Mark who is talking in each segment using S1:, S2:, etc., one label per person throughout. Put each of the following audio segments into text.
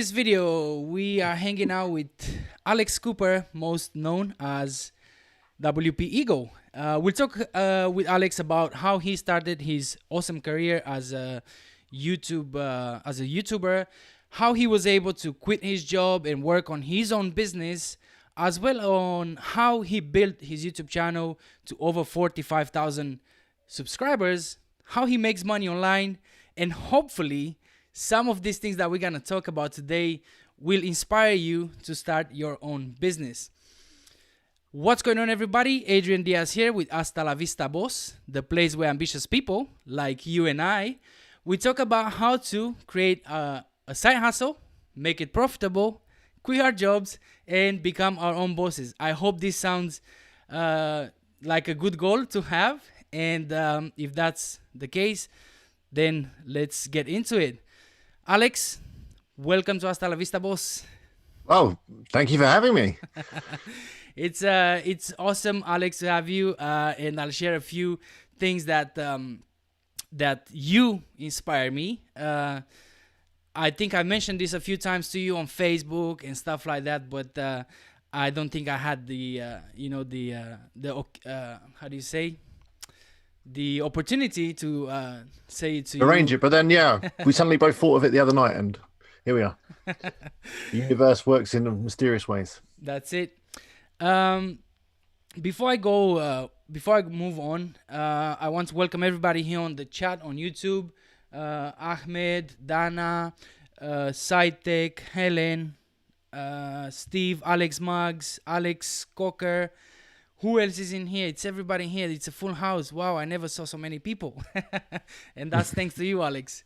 S1: this video, we are hanging out with Alex Cooper, most known as WPEAGLE. We'll talk with Alex about how he started his awesome career as a YouTuber, how he was able to quit his job and work on his own business, as well on how he built his YouTube channel to over 45,000 subscribers, how he makes money online, and hopefully some of these things that we're going to talk about today will inspire you to start your own business. What's going on, everybody? Adrian Diaz here with Hasta la Vista Boss, the place where ambitious people like you and I, we talk about how to create a side hustle, make it profitable, quit our jobs, and become our own bosses. I hope this sounds like a good goal to have. And if that's the case, then let's get into it. Alex, welcome to Hasta la Vista Boss.
S2: Oh, thank you for having me.
S1: It's awesome, Alex, to have you. And I'll share a few things that you inspire me. I think I mentioned this a few times to you on Facebook and stuff like that, but I don't think I had the how do you say, the opportunity to say it to
S2: Arrange
S1: you.
S2: it, but then we suddenly both thought of it the other night, and here we are. The universe works in mysterious ways.
S1: That's it. Before I move on, I want to welcome everybody here on the chat on YouTube. Ahmed, Dana, Sitek, Helen, Steve, Alex Muggs, Alex Cocker. Who else is in here? It's everybody here. It's a full house. Wow, I never saw so many people. And that's thanks to you, Alex.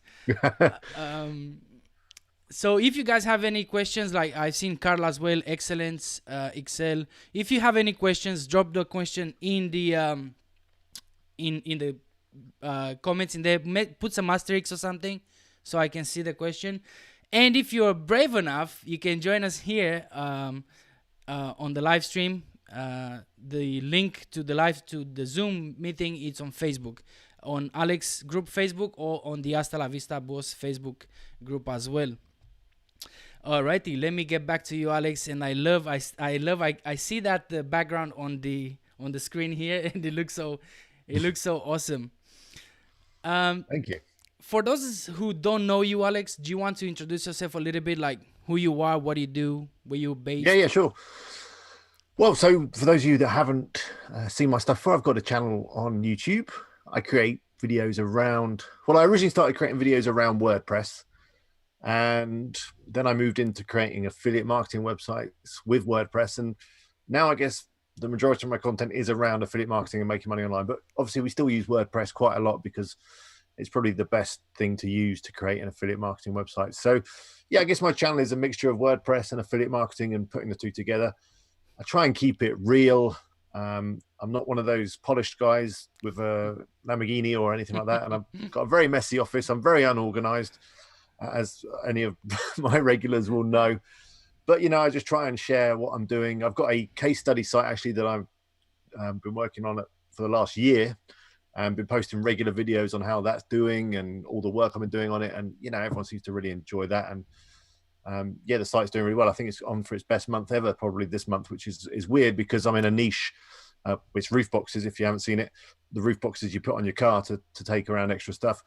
S1: So if you guys have any questions, like I've seen Carl as well, Excellence, Excel. If you have any questions, drop the question in the comments in there. Put some asterisks or something so I can see the question. And if you're brave enough, you can join us here on the live stream. The link to the Zoom meeting, it's on Facebook, on Alex group Facebook, or on the Hasta la Vista Boss Facebook group as well. Alrighty, let me get back to you, Alex. And I see that the background on the screen here, and it looks so awesome.
S2: Thank you.
S1: For those who don't know you, Alex, do you want to introduce yourself a little bit, like who you are, what you do, where you're based?
S2: Yeah, sure. Well, so for those of you that haven't seen my stuff before, I've got a channel on YouTube. I create videos around, I originally started creating videos around WordPress, and then I moved into creating affiliate marketing websites with WordPress. And now I guess the majority of my content is around affiliate marketing and making money online. But obviously we still use WordPress quite a lot because it's probably the best thing to use to create an affiliate marketing website. So yeah, I guess my channel is a mixture of WordPress and affiliate marketing and putting the two together. I try and keep it real. I'm not one of those polished guys with a Lamborghini or anything like that. And I've got a very messy office. I'm very unorganized, as any of my regulars will know. But, I just try and share what I'm doing. I've got a case study site, actually, that I've been working on it for the last year, and been posting regular videos on how that's doing and all the work I've been doing on it. And, everyone seems to really enjoy that. And the site's doing really well. I think it's on for its best month ever, probably this month, which is weird because I'm in a niche. It's roof boxes. If you haven't seen it, the roof boxes you put on your car to take around extra stuff,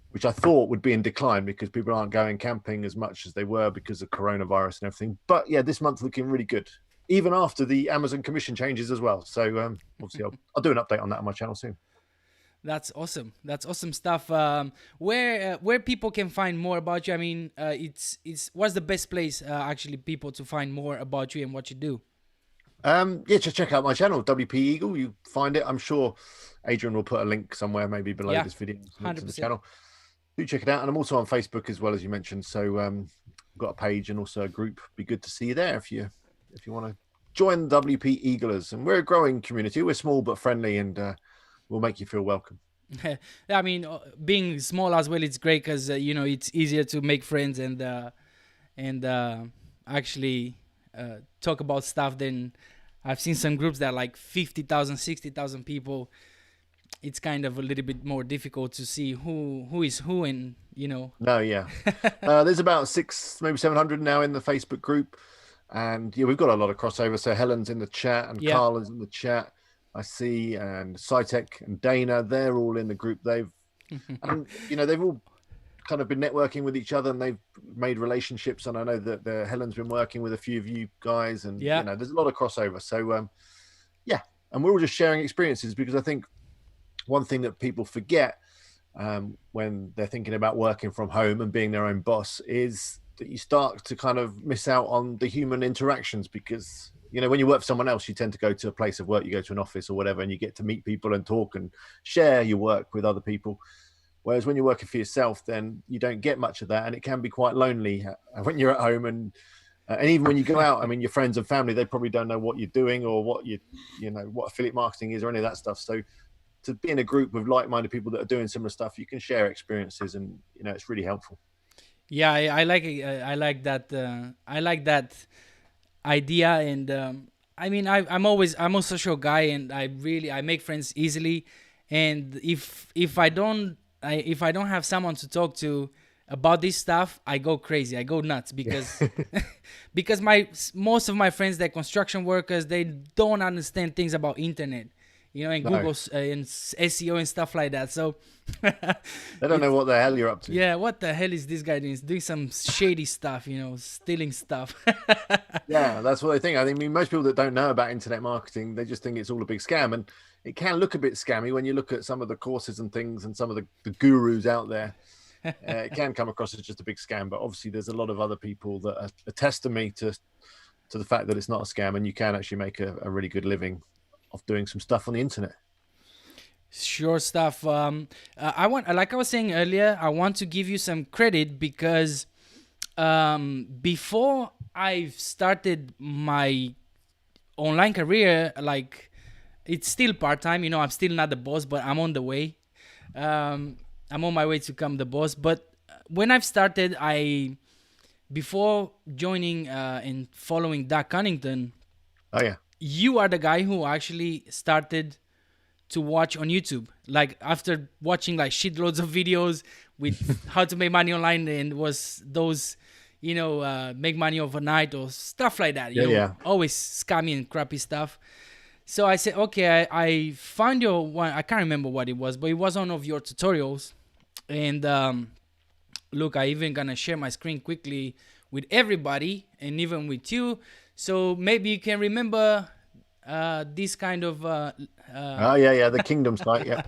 S2: which I thought would be in decline because people aren't going camping as much as they were because of coronavirus and everything. But yeah, this month looking really good, even after the Amazon commission changes as well. So obviously I'll do an update on that on my channel soon.
S1: That's awesome. That's awesome stuff. Where people can find more about you? I mean, it's what's the best place actually people to find more about you and what you do?
S2: Just check out my channel, WPEAGLE. You find it. I'm sure Adrian will put a link somewhere, maybe below this video, to the channel. Do check it out. And I'm also on Facebook as well, as you mentioned. So I've got a page and also a group. Be good to see you there if you want to join the WPEAGLers. And we're a growing community. We're small but friendly, and we'll make you feel welcome.
S1: I mean, being small as well, it's great because it's easier to make friends and actually talk about stuff than I've seen some groups that are like 50,000, 60,000 people. it's kind of a little bit more difficult to see who is who, and
S2: No, yeah. There's about 6, maybe 700 now in the Facebook group. And yeah, we've got a lot of crossover. So Helen's in the chat and
S1: Yeah.
S2: Carla's in the chat, I see, and Sitec and Dana, they're all in the group. They've all kind of been networking with each other, and they've made relationships. And I know that Helen's been working with a few of you guys, and there's a lot of crossover. So yeah, and we're all just sharing experiences, because I think one thing that people forget when they're thinking about working from home and being their own boss is that you start to kind of miss out on the human interactions, because when you work for someone else, you tend to go to a place of work, you go to an office or whatever, and you get to meet people and talk and share your work with other people. Whereas when you're working for yourself, then you don't get much of that, and it can be quite lonely when you're at home. And even when you go out, I mean, your friends and family, they probably don't know what you're doing or what what affiliate marketing is or any of that stuff. So to be in a group with like-minded people that are doing similar stuff, you can share experiences, and it's really helpful.
S1: Yeah, I like it. I like that. I like that idea, and I mean, I'm a social guy, and I make friends easily. And if I don't have someone to talk to about this stuff, I go crazy. I go nuts, because because most of my friends, they're construction workers. They don't understand things about internet, and Google and SEO and stuff like that. So
S2: they don't know what the hell you're up to.
S1: Yeah, what the hell is this guy doing? He's doing some shady stuff, stealing stuff.
S2: Yeah, that's what they think. I mean, most people that don't know about internet marketing, they just think it's all a big scam. And it can look a bit scammy when you look at some of the courses and things and some of the gurus out there. It can come across as just a big scam, but obviously there's a lot of other people that attest to me to the fact that it's not a scam, and you can actually make a really good living of doing some stuff on the internet.
S1: Sure stuff. Like I was saying earlier, I want to give you some credit, because before I started my online career, like, it's still part-time, I'm still not the boss, but I'm on the way. I'm on my way to become the boss. But when I've started, before joining and following Doug Cunnington,
S2: oh yeah,
S1: you are the guy who actually started to watch on YouTube. Like, after watching like shitloads of videos with how to make money online, and was those, make money overnight or stuff like that. Always scammy and crappy stuff. So I said, okay, I found your one. I can't remember what it was, but it was one of your tutorials. And look, I even gonna share my screen quickly with everybody, and even with you. So maybe you can remember this kind of
S2: the Kingdom site. Yeah.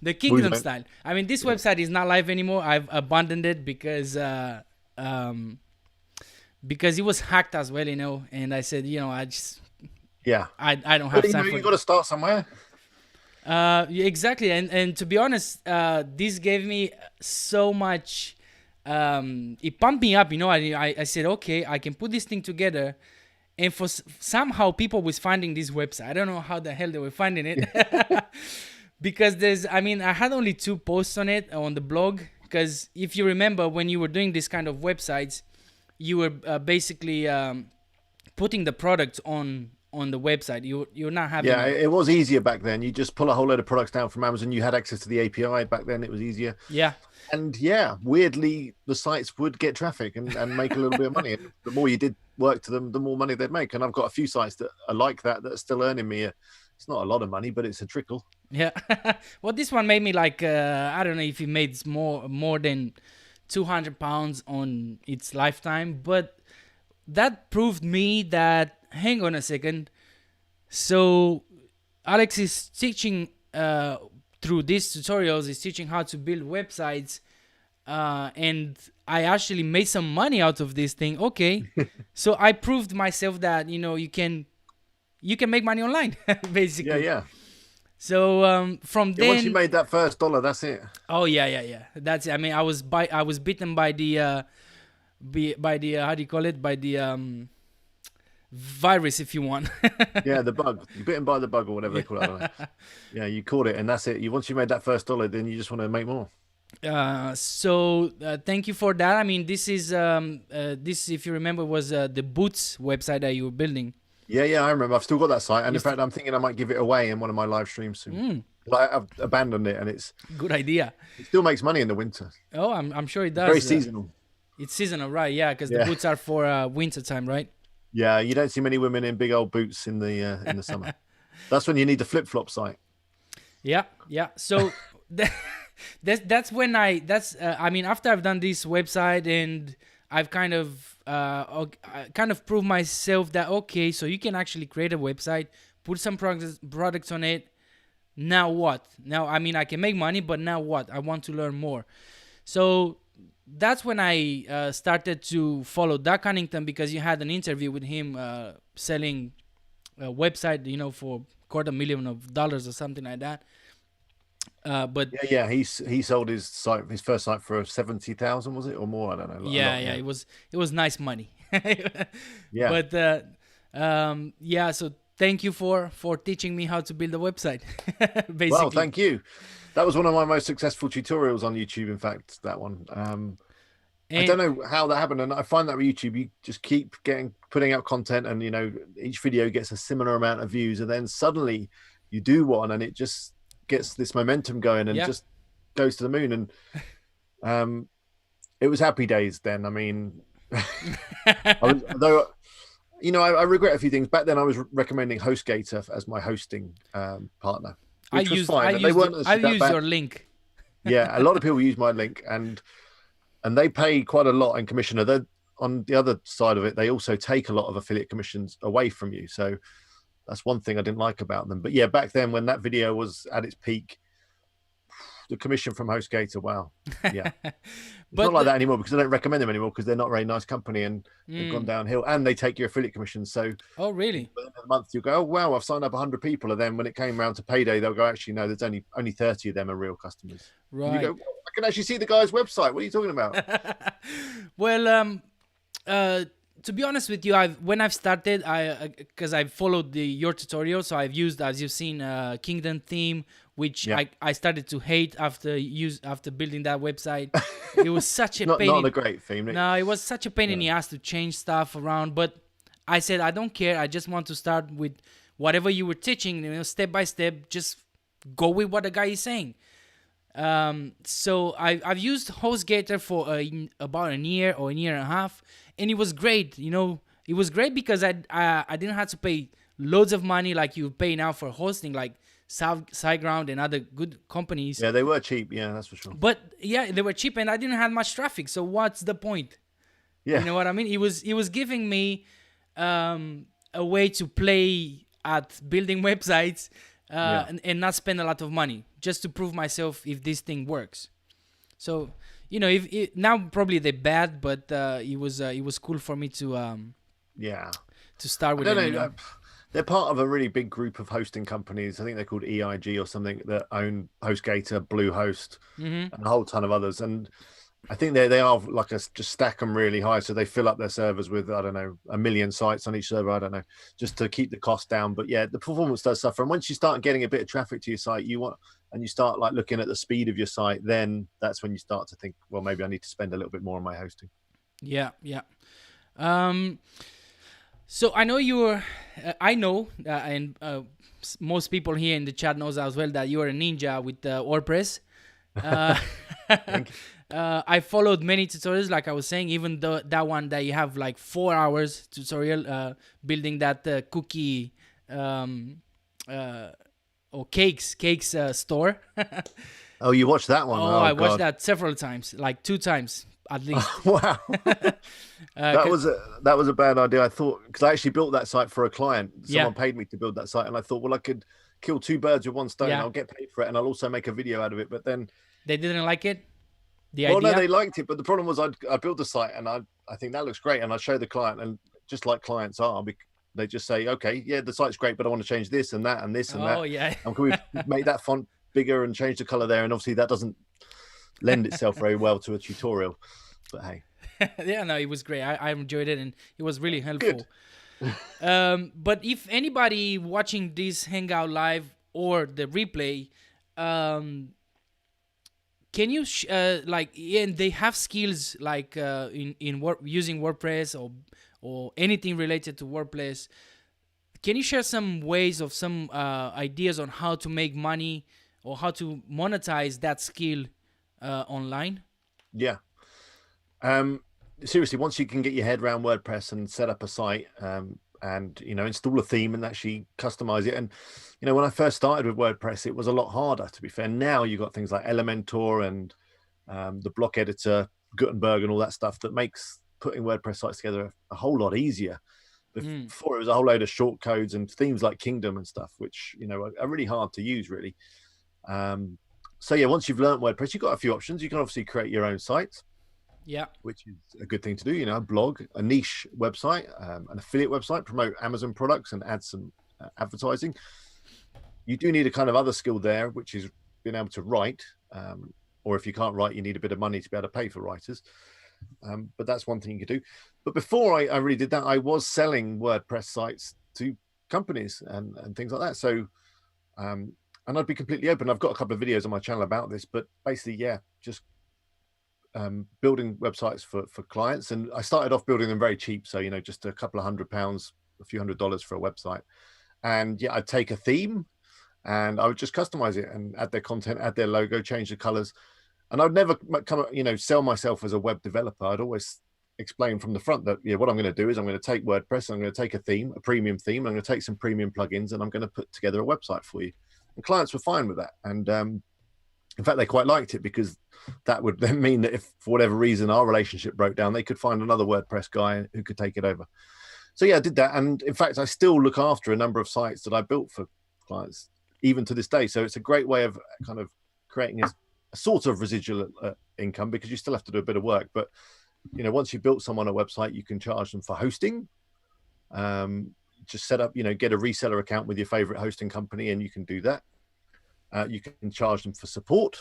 S1: The Kingdom style. I mean, this website is not live anymore. I've abandoned it because it was hacked as well, and I said, I just I don't have time for
S2: you got to start somewhere.
S1: Exactly. And to be honest, this gave me so much, it pumped me up, I said, okay, I can put this thing together. And somehow people was finding this website. I don't know how the hell they were finding it. Because I had only 2 posts on it on the blog. Because if you remember, when you were doing this kind of websites, you were basically putting the product on the website. You're not having...
S2: Yeah, it was easier back then. You just pull a whole load of products down from Amazon. You had access to the API back then. It was easier.
S1: Yeah.
S2: And yeah, weirdly, the sites would get traffic and make a little bit of money. And the more you did work to them, the more money they'd make. And I've got a few sites that are like that are still earning me. It's not a lot of money, but it's a trickle.
S1: Yeah. Well, this one made me like, I don't know if it made more than £200 on its lifetime. But that proved me that, hang on a second. So Alex is teaching... through these tutorials, is teaching how to build websites, and I actually made some money out of this thing. Okay, so I proved myself that you can make money online, basically.
S2: Yeah.
S1: So from then,
S2: once you made that first $1, that's it.
S1: Oh yeah, that's it. I mean, I was bitten by the how do you call it? By the virus, if you want.
S2: Yeah, the bug. You're bitten by the bug or whatever they call it. I don't know. Yeah, you caught it, and that's it. Once you made that first $1, then you just want to make more.
S1: So thank you for that. I mean, this is this, if you remember, was the Boots website that you were building.
S2: Yeah, I remember. I've still got that site, and in fact, I'm thinking I might give it away in one of my live streams soon. But I've abandoned it, and
S1: Good idea.
S2: it still makes money in the winter.
S1: Oh, I'm sure it
S2: It's very
S1: does.
S2: seasonal.
S1: It's seasonal, right? Yeah, because the
S2: Yeah,
S1: boots are for winter time, right?
S2: yeah. You don't see many women in big old boots in the summer. That's when you need the flip flop site.
S1: Yeah, yeah. So that's when I mean, after I've done this website and I've kind of proved myself that okay, so you can actually create a website, put some products on it. Now what? Now, I mean, I can make money, but now what? I want to learn more. So that's when I started to follow Doug Cunnington, because you had an interview with him selling a website, for $250,000 or something like that. But
S2: Yeah. He sold his first site for 70,000, was it, or more? I don't know.
S1: yeah, it was nice money.
S2: Yeah.
S1: But yeah. So thank you for teaching me how to build a website. Basically.
S2: Well, thank you. That was one of my most successful tutorials on YouTube. In fact, that one. I don't know how that happened, and I find that with YouTube, you just keep putting out content, and each video gets a similar amount of views, and then suddenly you do one, and it just gets this momentum going, and just goes to the moon. And it was happy days then. I mean, I regret a few things. Back then, I was recommending HostGator as my hosting partner, which was fine.
S1: I used your link.
S2: Yeah, a lot of people use my link, and they pay quite a lot in commission. On the other side of it, they also take a lot of affiliate commissions away from you. So that's one thing I didn't like about them. But yeah, back then when that video was at its peak, the commission from HostGator, wow. Yeah. It's not like that anymore, because I don't recommend them anymore, because they're not a very nice company, and they've gone downhill, and they take your affiliate commission. So
S1: oh, really?
S2: at the end of the month, you go, oh, wow, I've signed up 100 people. And then when it came around to payday, they'll go, actually, no, there's only 30 of them are real customers.
S1: Right.
S2: And you go, well, I can actually see the guy's website. What are you talking about?
S1: Well, to be honest with you, when I've started, because I've followed your tutorial, so I've used, as you've seen, Kingdom theme, which I started to hate after building that website. It was such a pain.
S2: Not a great theme.
S1: No, it was such a pain in the ass to change stuff around. But I said, I don't care. I just want to start with whatever you were teaching, step by step. Just go with what the guy is saying. So I've used HostGator for about a year or a year and a half, and it was great. It was great because I didn't have to pay loads of money like you pay now for hosting, like Siteground and other good companies.
S2: Yeah, they were cheap. Yeah, that's for sure.
S1: But yeah, they were cheap, and I didn't have much traffic. So what's the point?
S2: Yeah,
S1: you know what I mean. It was giving me a way to play at building websites. And not spend a lot of money just to prove myself if this thing works. So if now probably they're bad, but it was cool for me to start with.
S2: I don't know. They're part of a really big group of hosting companies. I think they're called EIG or something, that own HostGator, Bluehost, and a whole ton of others. And I think they are like just stack them really high, so they fill up their servers with, I don't know, 1 million sites on each server. I don't know, just to keep the cost down. But yeah, the performance does suffer. And once you start getting a bit of traffic to your site, you start like looking at the speed of your site, then that's when you start to think, well, maybe I need to spend a little bit more on my hosting.
S1: Yeah. So I know and most people here in the chat knows as well that you're a ninja with WordPress. I followed many tutorials, like I was saying, even though that one that you have like 4 hours tutorial building that cookie or cakes store.
S2: Oh, you watched that one?
S1: I watched that several times, like 2 times at least.
S2: Wow. That was a bad idea. I thought, because I actually built that site for a client. Someone paid me to build that site, and I thought, well, I could kill 2 birds with one stone. I'll get paid for it, and I'll also make a video out of it. But then
S1: they didn't like it.
S2: No, they liked it, but the problem was I built the site, and I think that looks great, and I show the client, and just like clients are, they just say, okay, yeah, the site's great, but I want to change this and that and this and that.
S1: Oh yeah.
S2: And can we make that font bigger and change the color there? And obviously that doesn't lend itself very well to a tutorial. But hey.
S1: Yeah, no, it was great. I enjoyed it, and it was really helpful. But if anybody watching this Hangout live or the replay, can you and they have skills like in using WordPress or anything related to WordPress? Can you share some ways of some ideas on how to make money or how to monetize that skill online?
S2: Yeah. Seriously, once you can get your head around WordPress and set up a site, and install a theme and actually customize it. And when I first started with WordPress, it was a lot harder, to be fair. Now you've got things like Elementor and the block editor, Gutenberg, and all that stuff that makes putting WordPress sites together a whole lot easier. Before, it was a whole load of short codes and themes like Kingdom and stuff, which are really hard to use, really. So yeah, once you've learned WordPress, you've got a few options. You can obviously create your own site,
S1: Yeah.
S2: which is a good thing to do. A blog, a niche website, an affiliate website, promote Amazon products and add some advertising. You do need a kind of other skill there, which is being able to write. Or if you can't write, you need a bit of money to be able to pay for writers. But that's one thing you could do. But before I really did that, I was selling WordPress sites to companies and things like that. So, and I'd be completely open. I've got a couple of videos on my channel about this, but basically, yeah, just building websites for clients. And I started off building them very cheap. So, just a couple of £100, a few $100s for a website. And yeah, I'd take a theme and I would just customize it and add their content, add their logo, change the colors. And I'd never sell myself as a web developer. I'd always explain from the front that, what I'm going to do is I'm going to take WordPress, I'm going to take a theme, a premium theme, I'm going to take some premium plugins, and I'm going to put together a website for you. And clients were fine with that. And in fact, they quite liked it, because that would then mean that if for whatever reason our relationship broke down, they could find another WordPress guy who could take it over. So yeah, I did that. And in fact, I still look after a number of sites that I built for clients, even to this day. So it's a great way of kind of creating a sort of residual income, because you still have to do a bit of work. But once you built someone a website, you can charge them for hosting. Just set up, get a reseller account with your favorite hosting company, and you can do that. You can charge them for support,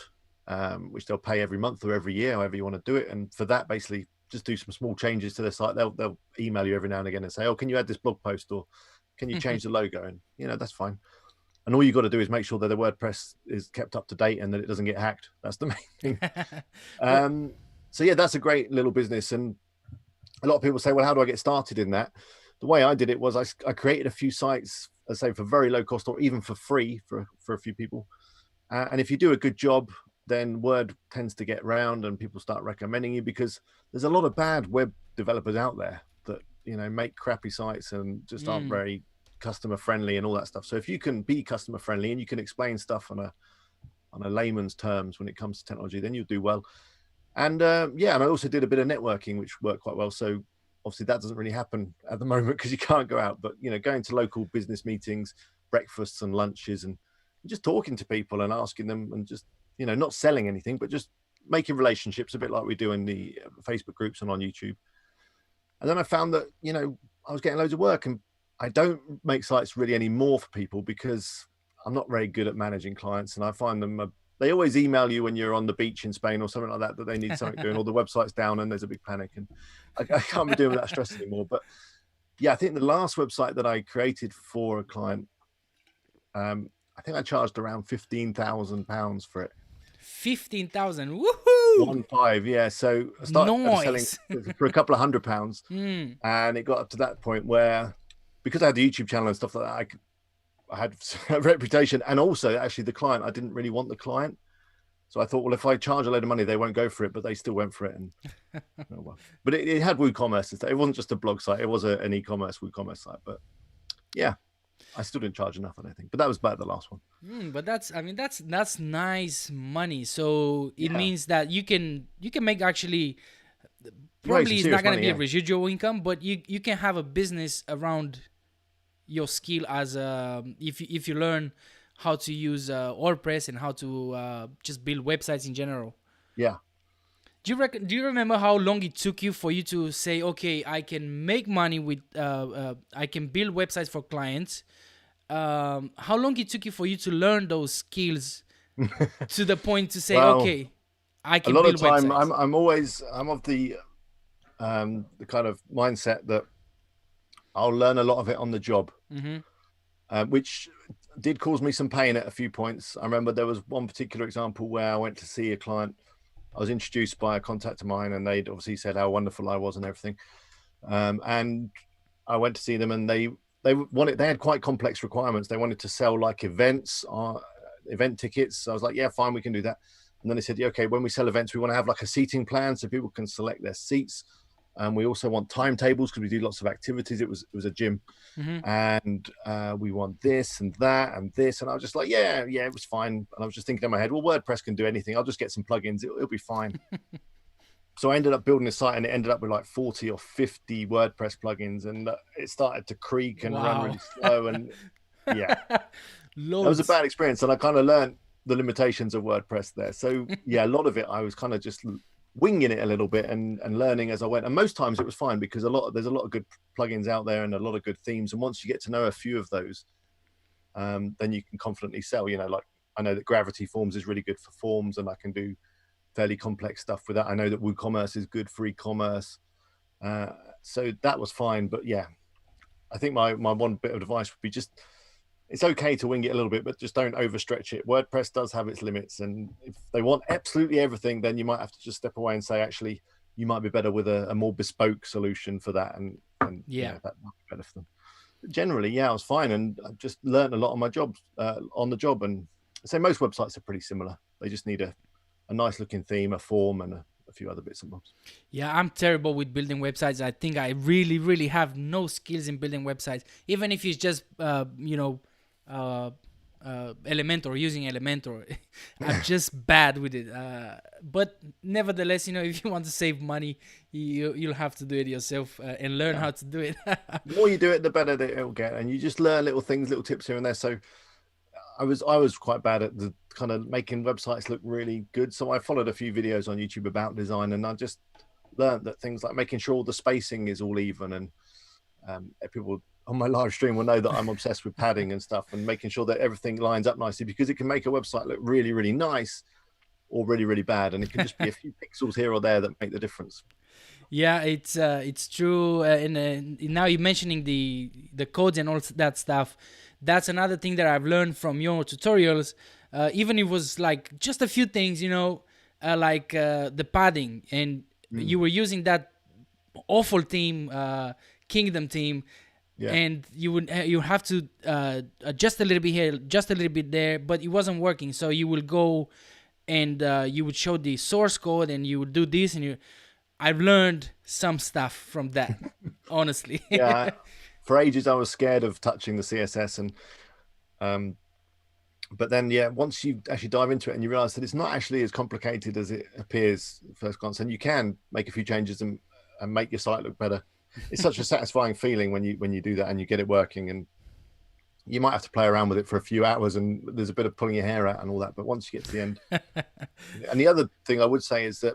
S2: which they'll pay every month or every year, however you want to do it. And for that, basically just do some small changes to their site. They'll email you every now and again and say, oh, can you add this blog post, or can you change the logo? And that's fine. And all you got to do is make sure that the WordPress is kept up to date and that it doesn't get hacked. That's the main thing. So yeah, that's a great little business. And a lot of people say, well, how do I get started in that? The way I did it was I created a few sites, let's say for very low cost or even for free for a few people. And if you do a good job, then word tends to get round and people start recommending you, because there's a lot of bad web developers out there that, make crappy sites and just aren't very customer friendly and all that stuff. So if you can be customer friendly and you can explain stuff on a layman's terms when it comes to technology, then you'll do well. And and I also did a bit of networking, which worked quite well. So obviously that doesn't really happen at the moment because you can't go out, but going to local business meetings, breakfasts and lunches, and just talking to people and asking them, and just not selling anything, but just making relationships, a bit like we do in the Facebook groups and on YouTube. And then I found that I was getting loads of work, and I don't make sites really anymore for people because I'm not very good at managing clients, and I find them they always email you when you're on the beach in Spain or something like that they need something doing, or the website's down and there's a big panic, and I can't be doing that stress anymore. But yeah, I think the last website that I created for a client, I think I charged around £15,000 for it.
S1: 15,000, woohoo!
S2: 15, yeah. So I started selling for a couple of £100, and it got up to that point where, because I had the YouTube channel and stuff like that, I had a reputation, and also actually the client, I didn't really want the client. So I thought, well, if I charge a load of money, they won't go for it, but they still went for it. And oh well. But it had WooCommerce. It wasn't just a blog site. It was an e-commerce WooCommerce site. But yeah, I still didn't charge enough, I don't think. But that was about the last one.
S1: But that's nice money. So it means that you can make actually, probably it's not going to be a residual income, but you can have a business around your skill as if you learn how to use WordPress and how to just build websites in general.
S2: Yeah.
S1: Do you remember how long it took you for you to say, okay, I can make money with I can build websites for clients? How long it took you for you to learn those skills to the point to say, okay, I can build websites?
S2: A lot of time, I'm of the kind of mindset that I'll learn a lot of it on the job, which did cause me some pain at a few points. I remember there was one particular example where I went to see a client. I was introduced by a contact of mine, and they'd obviously said how wonderful I was and everything. And I went to see them, and they had quite complex requirements. They wanted to sell like events event tickets. So I was like, yeah, fine, we can do that. And then they said, yeah, okay, when we sell events, we want to have like a seating plan so people can select their seats. And we also want timetables because we do lots of activities. It was a gym. And we want this and that and this. And I was just like, yeah, it was fine. And I was just thinking in my head, well, WordPress can do anything. I'll just get some plugins. It'll be fine. So I ended up building a site, and it ended up with like 40 or 50 WordPress plugins, and it started to creak and run really slow. And yeah, that was a bad experience. And I kind of learned the limitations of WordPress there. So yeah, a lot of it, I was kind of just winging it a little bit and learning as I went. And most times it was fine because there's a lot of good plugins out there and a lot of good themes. And once you get to know a few of those, then you can confidently sell. You know, like I know that Gravity Forms is really good for forms, and I can do fairly complex stuff with that. I know that WooCommerce is good for e-commerce. So that was fine. But yeah, I think my one bit of advice would be just, it's okay to wing it a little bit, but just don't overstretch it. WordPress does have its limits. And if they want absolutely everything, then you might have to just step away and say, actually, you might be better with a more bespoke solution for that. And yeah, that might be better for them. But generally, yeah, I was fine. And I just learned a lot on my job, on the job. And I say most websites are pretty similar. They just need a nice looking theme, a form, and a few other bits and bobs.
S1: Yeah, I'm terrible with building websites. I think I really, really have no skills in building websites. Even if it's just, Elementor, using Elementor, I'm just bad with it. But nevertheless, if you want to save money, you'll have to do it yourself and learn how to do it.
S2: The more you do it, the better that it'll get, and you just learn little things, little tips here and there. So I was quite bad at the kind of making websites look really good. So I followed a few videos on YouTube about design, and I just learned that things like making sure all the spacing is all even. And people on my live stream will know that I'm obsessed with padding and stuff, and making sure that everything lines up nicely, because it can make a website look really, really nice or really, really bad. And it can just be a few pixels here or there that make the difference.
S1: Yeah, it's true. And now you're mentioning the codes and all that stuff. That's another thing that I've learned from your tutorials. Even if it was like just a few things, like the padding, and you were using that awful theme, Kingdom theme, and you have to adjust a little bit here, just a little bit there, but it wasn't working. So you will go and you would show the source code, and you would do this, and I've learned some stuff from that, honestly.
S2: Yeah. For ages, I was scared of touching the CSS, and but then, yeah, once you actually dive into it and you realize that it's not actually as complicated as it appears at first glance, and you can make a few changes and make your site look better. It's such a satisfying feeling when you do that and you get it working. And you might have to play around with it for a few hours, and there's a bit of pulling your hair out and all that. But once you get to the end, and the other thing I would say is that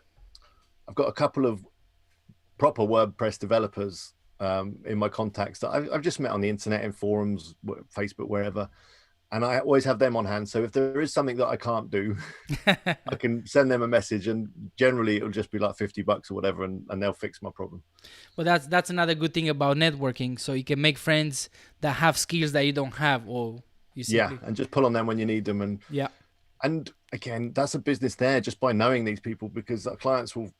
S2: I've got a couple of proper WordPress developers in my contacts that I've just met on the internet, in forums, Facebook, wherever. And I always have them on hand. So if there is something that I can't do, I can send them a message, and generally it'll just be like $50 or whatever, and they'll fix my problem.
S1: Well, that's another good thing about networking. So you can make friends that have skills that you don't have, or you simply...
S2: and just pull on them when you need them. And again, that's a business there just by knowing these people, because clients will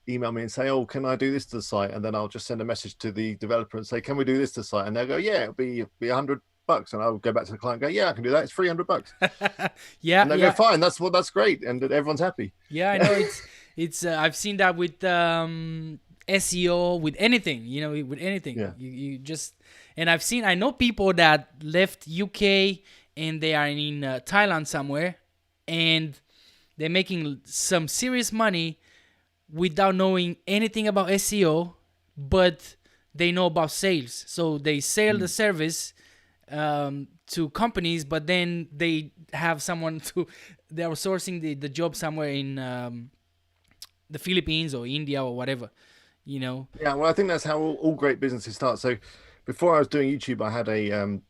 S2: email me and say, oh, can I do this to the site? And then I'll just send a message to the developer and say, can we do this to the site? And they'll go, yeah, it'll be $100. And I'll go back to the client and go, yeah, I can do that. It's $300. And they go, fine, that's great. And everyone's happy.
S1: Yeah, I know. It's I've seen that with SEO, with anything, with anything.
S2: Yeah.
S1: You just, and I know people that left UK and they are in Thailand somewhere, and they're making some serious money without knowing anything about SEO, but they know about sales. So they sell the service to companies, but then they have someone they are sourcing the job somewhere in the Philippines or India or whatever, Yeah,
S2: well, I think that's how all great businesses start. So before I was doing YouTube, I had an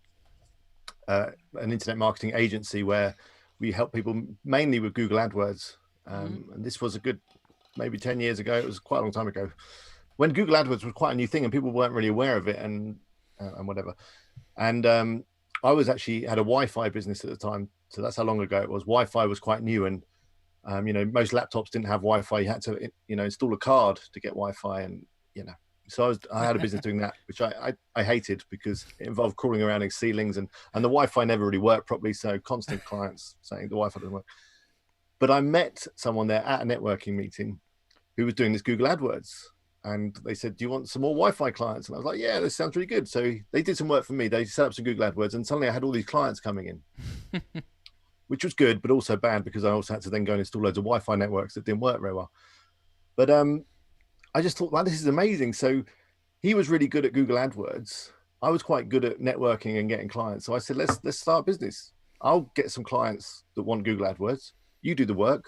S2: internet marketing agency where we help people mainly with Google AdWords. And this was a good, maybe 10 years ago. It was quite a long time ago, when Google AdWords was quite a new thing and people weren't really aware of it and whatever. And I was actually had a Wi-Fi business at the time. So that's how long ago it was. Wi-Fi was quite new, and most laptops didn't have Wi-Fi. You had to, install a card to get Wi-Fi, and So I had a business doing that, which I hated because it involved crawling around in ceilings, and the Wi-Fi never really worked properly. So constant clients saying the Wi-Fi doesn't work. But I met someone there at a networking meeting who was doing this Google AdWords. And they said, do you want some more Wi-Fi clients? And I was like, yeah, this sounds really good. So they did some work for me. They set up some Google AdWords, and suddenly I had all these clients coming in, which was good, but also bad because I also had to then go and install loads of Wi-Fi networks that didn't work very well. But I just thought, wow, this is amazing. So he was really good at Google AdWords. I was quite good at networking and getting clients. So I said, let's start a business. I'll get some clients that want Google AdWords. You do the work.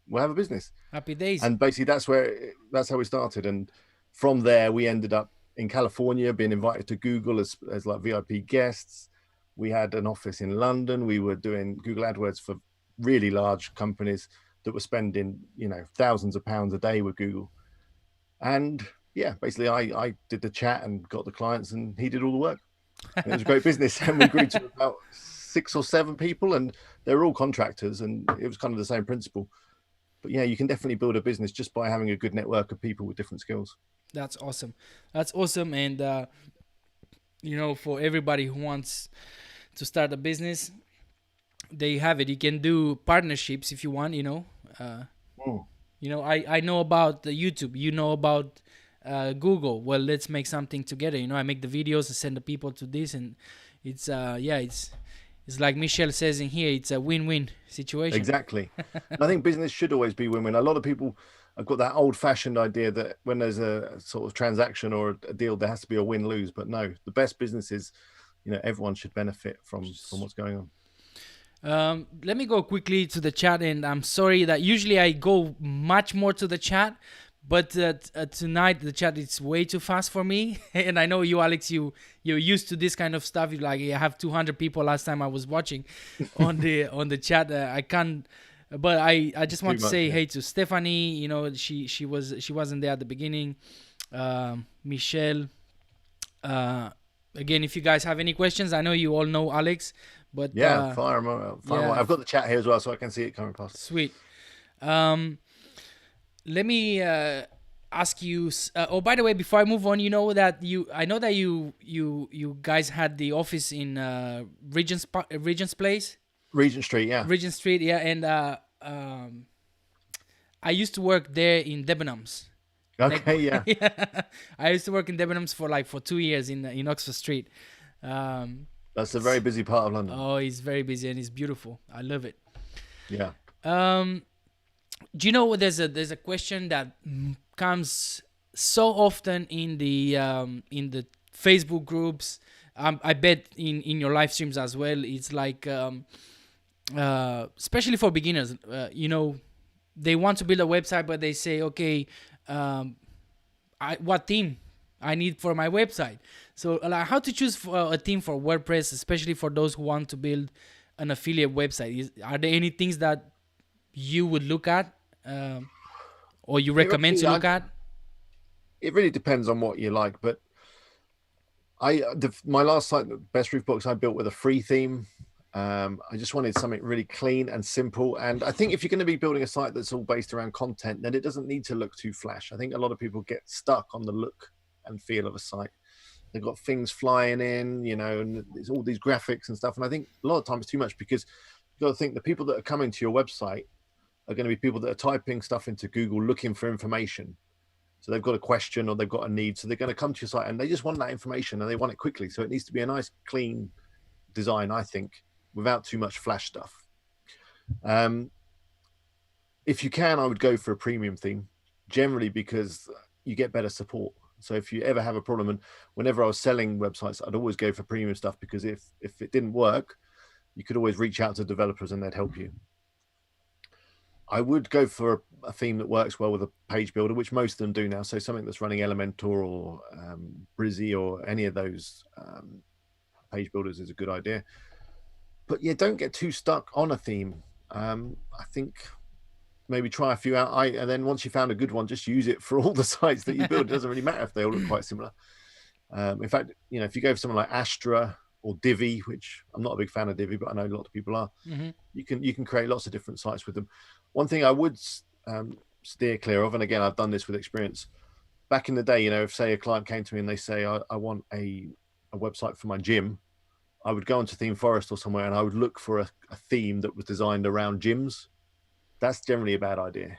S2: We'll have a business.
S1: Happy days.
S2: And basically that's how we started. And from there, we ended up in California, being invited to Google as like VIP guests. We had an office in London. We were doing Google AdWords for really large companies that were spending, thousands of pounds a day with Google. And yeah, basically I did the chat and got the clients, and he did all the work. And it was a great business. And we grew to about 6 or 7 people, and they were all contractors, and it was kind of the same principle. But yeah, you can definitely build a business just by having a good network of people with different skills.
S1: That's awesome. That's awesome. And, for everybody who wants to start a business, there you have it. You can do partnerships if you want, I know about the YouTube, about Google. Well, let's make something together. I make the videos and send the people to this, and it's it's like Michelle says in here, it's a win-win situation.
S2: Exactly. I think business should always be win-win. A lot of people have got that old-fashioned idea that when there's a sort of transaction or a deal, there has to be a win-lose. But no, the best businesses, everyone should benefit from what's going on.
S1: Let me go quickly to the chat, and I'm sorry that usually I go much more to the chat, but tonight the chat is way too fast for me. And I know you, Alex, you're used to this kind of stuff. You have 200 people last time I was watching on the chat. I can't, but I just want to say hey to Stephanie. She wasn't there at the beginning. Michelle. Again, if you guys have any questions, I know you all know Alex, but
S2: yeah, fire them out. I've got the chat here as well, so I can see it coming past.
S1: Sweet. Let me ask you. By the way, before I move on, I know that you guys had the office in Regent's Place.
S2: Regent Street, yeah.
S1: Regent Street, yeah, and I used to work there in Debenhams.
S2: Okay, yeah.
S1: Yeah. I used to work in Debenhams for 2 years in Oxford Street.
S2: That's a very busy part of London.
S1: Oh, it's very busy and it's beautiful. I love it.
S2: Yeah.
S1: Do you know there's a question that comes so often in the Facebook groups? I bet in your live streams as well. It's like especially for beginners, they want to build a website, but they say, okay, what theme I need for my website? So how to choose a theme for WordPress, especially for those who want to build an affiliate website? Are there any things that you would look at or you recommend to look at?
S2: It really depends on what you like, but my last site, Best Roof Box, I built with a free theme. I just wanted something really clean and simple. And I think if you're going to be building a site that's all based around content, then it doesn't need to look too flash. I think a lot of people get stuck on the look and feel of a site. They've got things flying in, and there's all these graphics and stuff. And I think a lot of times it's too much, because you've got to think the people that are coming to your website are going to be people that are typing stuff into Google looking for information. So they've got a question or they've got a need. So they're going to come to your site and they just want that information and they want it quickly. So it needs to be a nice, clean design, I think, without too much flash stuff. If you can, I would go for a premium theme, generally because you get better support. So if you ever have a problem, and whenever I was selling websites, I'd always go for premium stuff, because if it didn't work, you could always reach out to developers and they'd help you. I would go for a theme that works well with a page builder, which most of them do now. So something that's running Elementor or Brizy or any of those page builders is a good idea. But yeah, don't get too stuck on a theme. I think maybe try a few out, and then once you found a good one, just use it for all the sites that you build. It doesn't really matter if they all look quite similar. In fact, if you go for someone like Astra or Divi, which I'm not a big fan of Divi, but I know a lot of people are, you can create lots of different sites with them. One thing I would steer clear of, and again, I've done this with experience, back in the day, if say a client came to me and they say, I want a website for my gym, I would go onto Theme Forest or somewhere and I would look for a theme that was designed around gyms. That's generally a bad idea.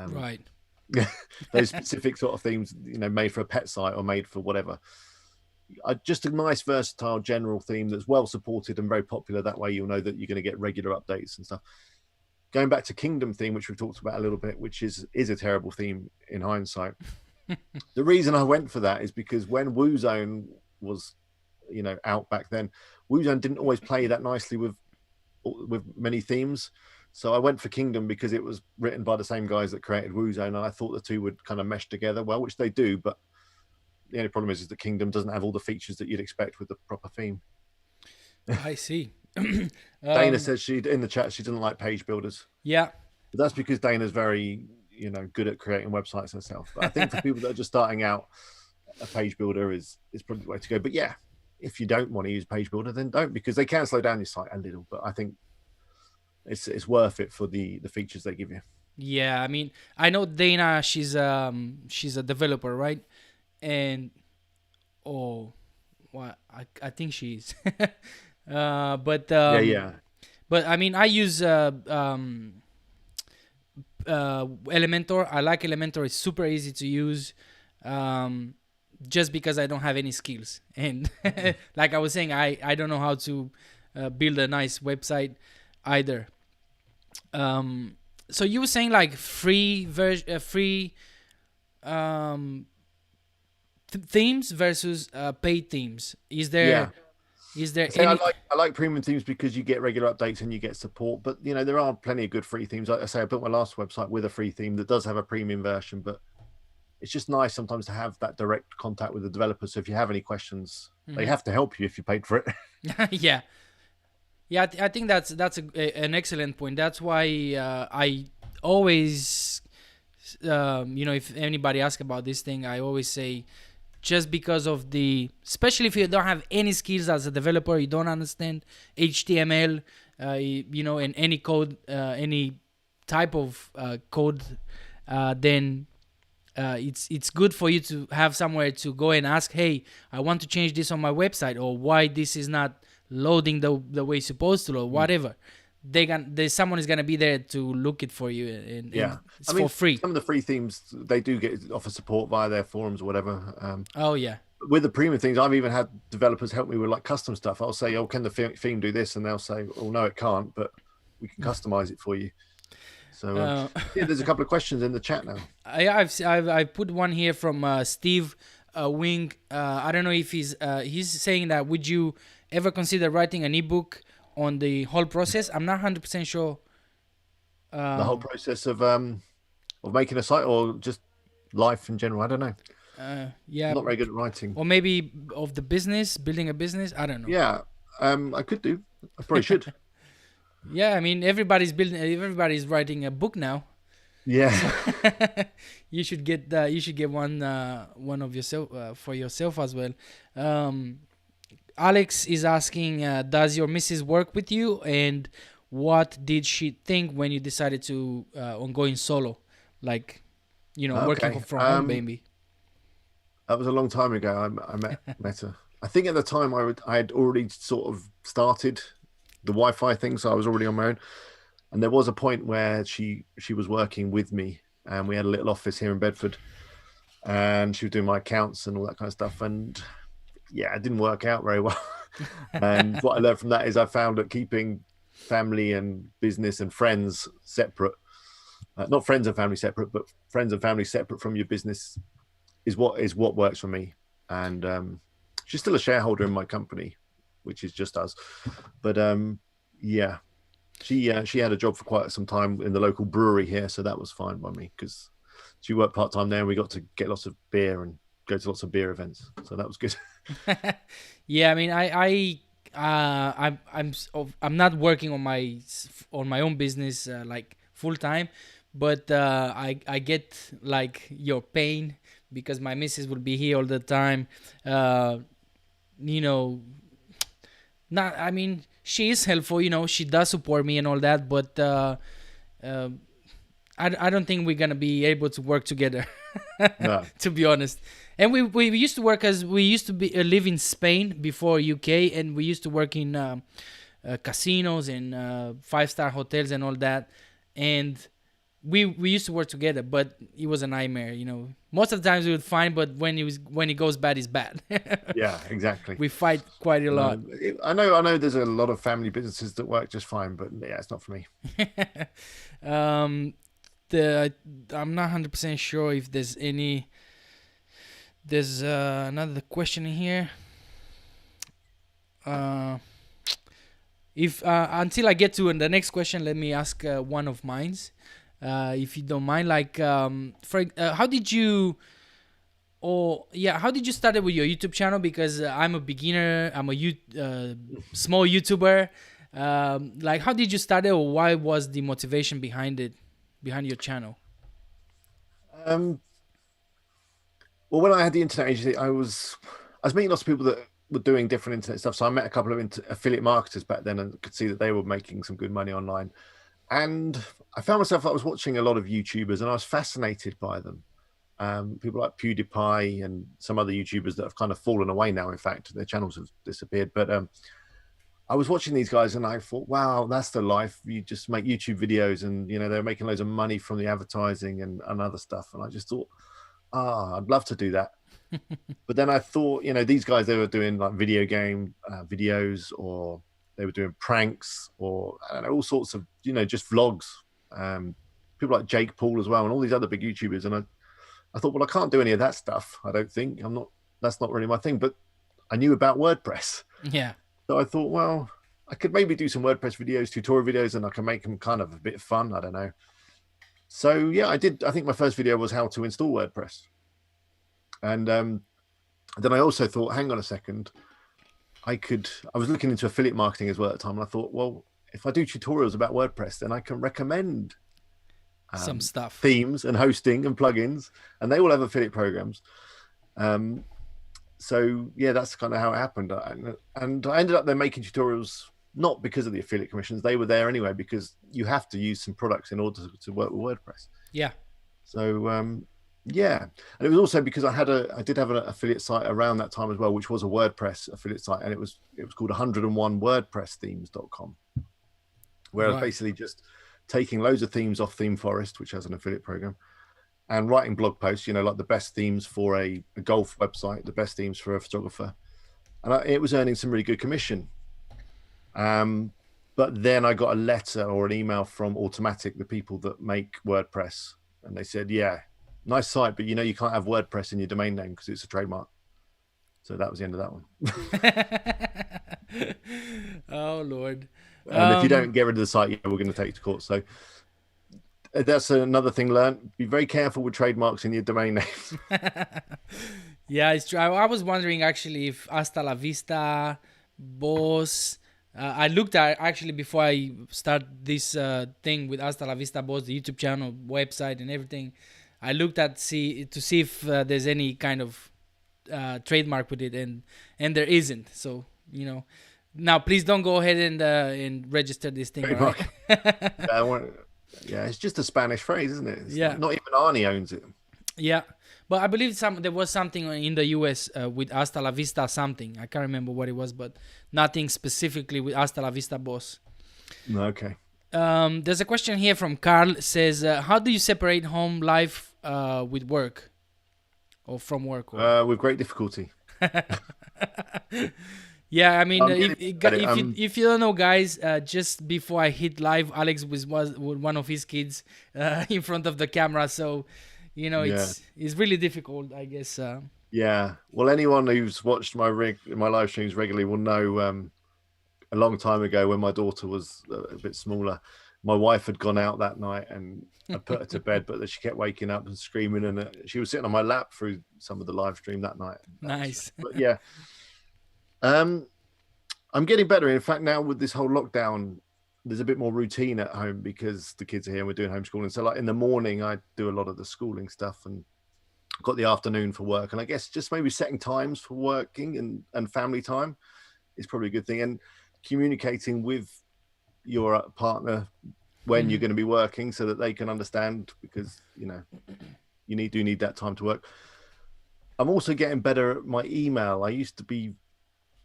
S1: Right.
S2: Those specific sort of themes, made for a pet site or made for whatever. Just a nice, versatile, general theme that's well supported and very popular. That way you'll know that you're going to get regular updates and stuff. Going back to Kingdom theme, which we've talked about a little bit, which is a terrible theme in hindsight. The reason I went for that is because when WooZone was, out back then, WooZone didn't always play that nicely with many themes. So I went for Kingdom because it was written by the same guys that created WooZone, and I thought the two would kind of mesh together well, which they do. But the only problem is that Kingdom doesn't have all the features that you'd expect with the proper theme.
S1: I see.
S2: Dana says in the chat she doesn't like page builders.
S1: Yeah.
S2: But that's because Dana's very, good at creating websites herself. But I think for people that are just starting out, a page builder is probably the way to go. But yeah, if you don't want to use page builder, then don't, because they can slow down your site a little. But I think it's worth it for the features they give you.
S1: Yeah, I mean, I know Dana. She's a developer, right? And I think she is. But
S2: yeah.
S1: But I mean, I use Elementor. I like Elementor. It's super easy to use. Just because I don't have any skills, and like I was saying, I don't know how to build a nice website either. So you were saying like free themes versus paid themes. Is there any?
S2: I like premium themes because you get regular updates and you get support. But there are plenty of good free themes. Like I say, I built my last website with a free theme that does have a premium version, but it's just nice sometimes to have that direct contact with the developers. So if you have any questions, they have to help you if you paid for it.
S1: Yeah. I think that's an excellent point. That's why I always, if anybody asks about this thing, I always say, just because of especially if you don't have any skills as a developer, you don't understand HTML, and any code, any type of code, then it's good for you to have somewhere to go and ask, hey, I want to change this on my website, or why this is not loading the way it's supposed to load, whatever. Someone is gonna be there to look it for you, and it's for free.
S2: Some of the free themes they do offer support via their forums or whatever.
S1: Oh yeah.
S2: With the premium things, I've even had developers help me with like custom stuff. I'll say, "Oh, can the theme do this?" And they'll say, "Oh, no, it can't, but we can customize it for you." So there's a couple of questions in the chat now.
S1: I've put one here from Steve Wing. I don't know if he's saying that would you ever consider writing an ebook on the whole process? I'm not 100% sure.
S2: The whole process of making a site, or just life in general. I don't know.
S1: Yeah,
S2: I'm not very good at writing.
S1: Or maybe of the business, building a business. I don't know.
S2: Yeah, I could do. I probably should.
S1: Yeah, I mean, everybody's writing a book now.
S2: Yeah.
S1: You should get one of yourself for yourself as well. Alex is asking, does your missus work with you, and what did she think when you decided to on going solo, like working from home, maybe?
S2: That was a long time ago. I met her. I think at the time I had already sort of started the Wi-Fi thing, so I was already on my own. And there was a point where she was working with me, and we had a little office here in Bedford, and she was doing my accounts and all that kind of stuff. And yeah, it didn't work out very well. And what I learned from that is I found that keeping family and business and friends separate, not friends and family separate, but friends and family separate from your business is what works for me. And she's still a shareholder in my company, which is just us. But yeah, she had a job for quite some time in the local brewery here, so that was fine by me because she worked part-time there, and we got to get lots of beer and go to lots of beer events, so that was good.
S1: Yeah, I mean, I'm not working on my own business like full time, but I get like your pain because my missus will be here all the time. Not, I mean, she is helpful, she does support me and all that, but I don't think we're gonna be able to work together.
S2: No.
S1: to be honest. And we used to work as we used to be live in Spain before UK, and we used to work in casinos and 5-star hotels and all that. And we used to work together, but it was a nightmare. Most of the times we would find, but when it goes bad, it's bad.
S2: Yeah, exactly.
S1: We fight quite a lot.
S2: I know there's a lot of family businesses that work just fine, but yeah, it's not for me.
S1: I'm not 100% sure if there's any. There's another question in here. If until I get to the next question, let me ask one of mine, if you don't mind. Like, how did you? How did you start with your YouTube channel? Because I'm a beginner. I'm a small YouTuber. Like, how did you start it, or why was the motivation behind your channel?
S2: Well, when I had the internet agency, I was meeting lots of people that were doing different internet stuff. So I met a couple of affiliate marketers back then and could see that they were making some good money online. And I found myself, I was watching a lot of YouTubers and I was fascinated by them. People like PewDiePie and some other YouTubers that have kind of fallen away now. In fact, their channels have disappeared. But I was watching these guys and I thought, wow, that's the life. You just make YouTube videos and, they're making loads of money from the advertising and other stuff. And I just thought, I'd love to do that. But then I thought, these guys, they were doing like video game videos, or they were doing pranks, or I don't know, all sorts of, just vlogs. People like Jake Paul as well, and all these other big YouTubers. And I thought, well, I can't do any of that stuff. I don't think that's not really my thing, but I knew about WordPress.
S1: Yeah.
S2: So I thought, well, I could maybe do some WordPress videos, tutorial videos, and I can make them kind of a bit fun. I don't know. So yeah, I did. I think my first video was how to install WordPress. And then I also thought, hang on a second, I was looking into affiliate marketing as well at the time. And I thought, well, if I do tutorials about WordPress, then I can recommend
S1: some stuff,
S2: themes and hosting and plugins, and they all have affiliate programs. So yeah, that's kind of how it happened. And I ended up then making tutorials, not because of the affiliate commissions. They were there anyway, because you have to use some products in order to work with WordPress.
S1: Yeah.
S2: So yeah, and it was also because I did have an affiliate site around that time as well, which was a WordPress affiliate site, and it was called 101wordpressthemes.com, where I was basically just taking loads of themes off ThemeForest, which has an affiliate program, and writing blog posts, like the best themes for a golf website, the best themes for a photographer, and it was earning some really good commission. But then I got a letter or an email from Automatic, the people that make WordPress, and they said, yeah, nice site, but you can't have WordPress in your domain name because it's a trademark. So that was the end of that
S1: one. Oh Lord.
S2: And if you don't get rid of the site, we're going to take you to court. So that's another thing learned. Be very careful with trademarks in your domain names.
S1: Yeah, it's true. I was wondering actually if Hasta la Vista, Boss. I looked at actually before I start this thing with Hasta la Vista Boss, the YouTube channel, website, and everything. I looked at to see if there's any kind of trademark with it, and there isn't. So now please don't go ahead and register this thing.
S2: Trademark. Right? Yeah, it's just a Spanish phrase, isn't it? Not even Arnie owns it.
S1: Yeah, but I believe there was something in the US with Hasta la Vista something. I can't remember what it was, but nothing specifically with Hasta la Vista Boss.
S2: Okay.
S1: There's a question here from Carl. Says, how do you separate home life with work, or from work?
S2: With great difficulty.
S1: Yeah, I mean, if you don't know, guys, just before I hit live, Alex was with one of his kids in front of the camera, so it's really difficult, I guess.
S2: Yeah, well, anyone who's watched my live streams regularly will know. A long time ago, when my daughter was a bit smaller, my wife had gone out that night and I put her to bed, but she kept waking up and screaming, and she was sitting on my lap through some of the live stream that night.
S1: Nice.
S2: But yeah, I'm getting better. In fact, now with this whole lockdown, there's a bit more routine at home because the kids are here and we're doing homeschooling. So like in the morning, I do a lot of the schooling stuff and got the afternoon for work. And I guess just maybe setting times for working and family time is probably a good thing. And communicating with your partner when you're going to be working so that they can understand, because you do need that time to work. I'm also getting better at my email. I used to be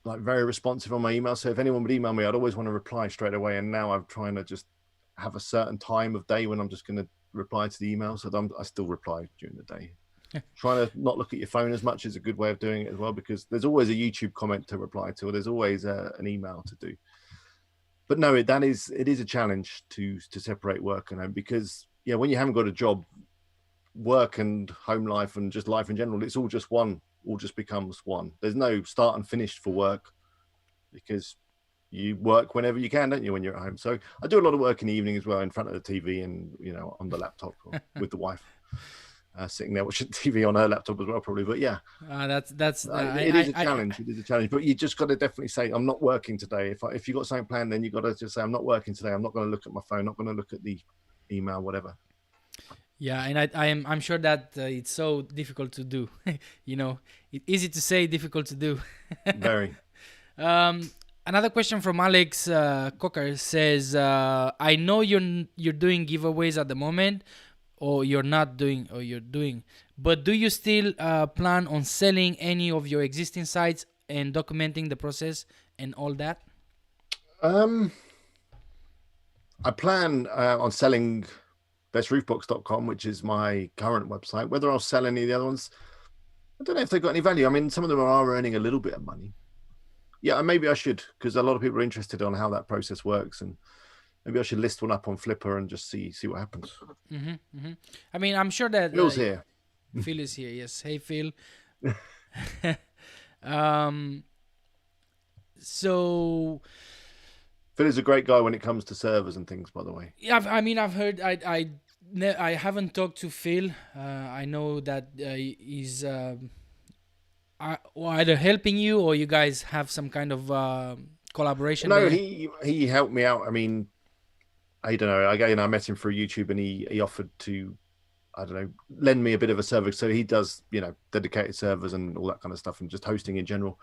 S2: like very responsive on my email. So if anyone would email me, I'd always want to reply straight away. And now I'm trying to just have a certain time of day when I'm just going to reply to the email. So I still reply during the day. Trying to not look at your phone as much is a good way of doing it as well, because there's always a YouTube comment to reply to, or there's always an email to do. But no, it is a challenge to separate work and home, because when you haven't got a job, work and home life and just life in general, it's all just one, all just becomes one. There's no start and finish for work, because you work whenever you can, don't you, when you're at home? So I do a lot of work in the evening as well, in front of the TV and on the laptop or with the wife. Sitting there watching TV on her laptop as well, probably. But yeah, it is a challenge. It is a challenge. But you just got to definitely say, I'm not working today. If you got something planned, then you got to just say, I'm not working today. I'm not going to look at my phone. Not going to look at the email, whatever.
S1: Yeah, and I'm sure that it's so difficult to do. It's easy to say, difficult to do.
S2: Very.
S1: Another question from Alex Cocker says, I know you're doing giveaways at the moment, or you're not doing, or you're doing, but do you still plan on selling any of your existing sites and documenting the process and all that?
S2: I plan on selling bestroofbox.com, which is my current website. Whether I'll sell any of the other ones, I don't know if they've got any value. I mean, some of them are earning a little bit of money. Yeah, maybe I should, because a lot of people are interested on how that process works, and maybe I should list one up on Flipper and just see what happens.
S1: I mean, I'm sure that
S2: Phil's here.
S1: Phil is here. Yes. Hey, Phil. So
S2: Phil is a great guy when it comes to servers and things, by the way.
S1: Yeah, I've heard. I haven't talked to Phil. I know that he's either helping you, or you guys have some kind of collaboration.
S2: No, he helped me out. I mean, I don't know. I met him through YouTube, and he offered to, I don't know, lend me a bit of a server. So he does, dedicated servers and all that kind of stuff, and just hosting in general.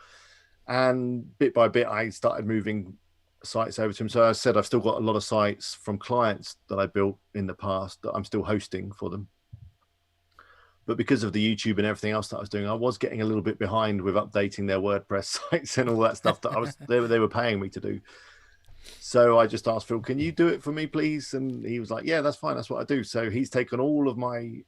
S2: And bit by bit, I started moving sites over to him. So I said, I've still got a lot of sites from clients that I built in the past that I'm still hosting for them. But because of the YouTube and everything else that I was doing, I was getting a little bit behind with updating their WordPress sites and all that stuff that they were paying me to do. So I just asked Phil, can you do it for me, please? And he was like, yeah, that's fine. That's what I do. So he's taken all of my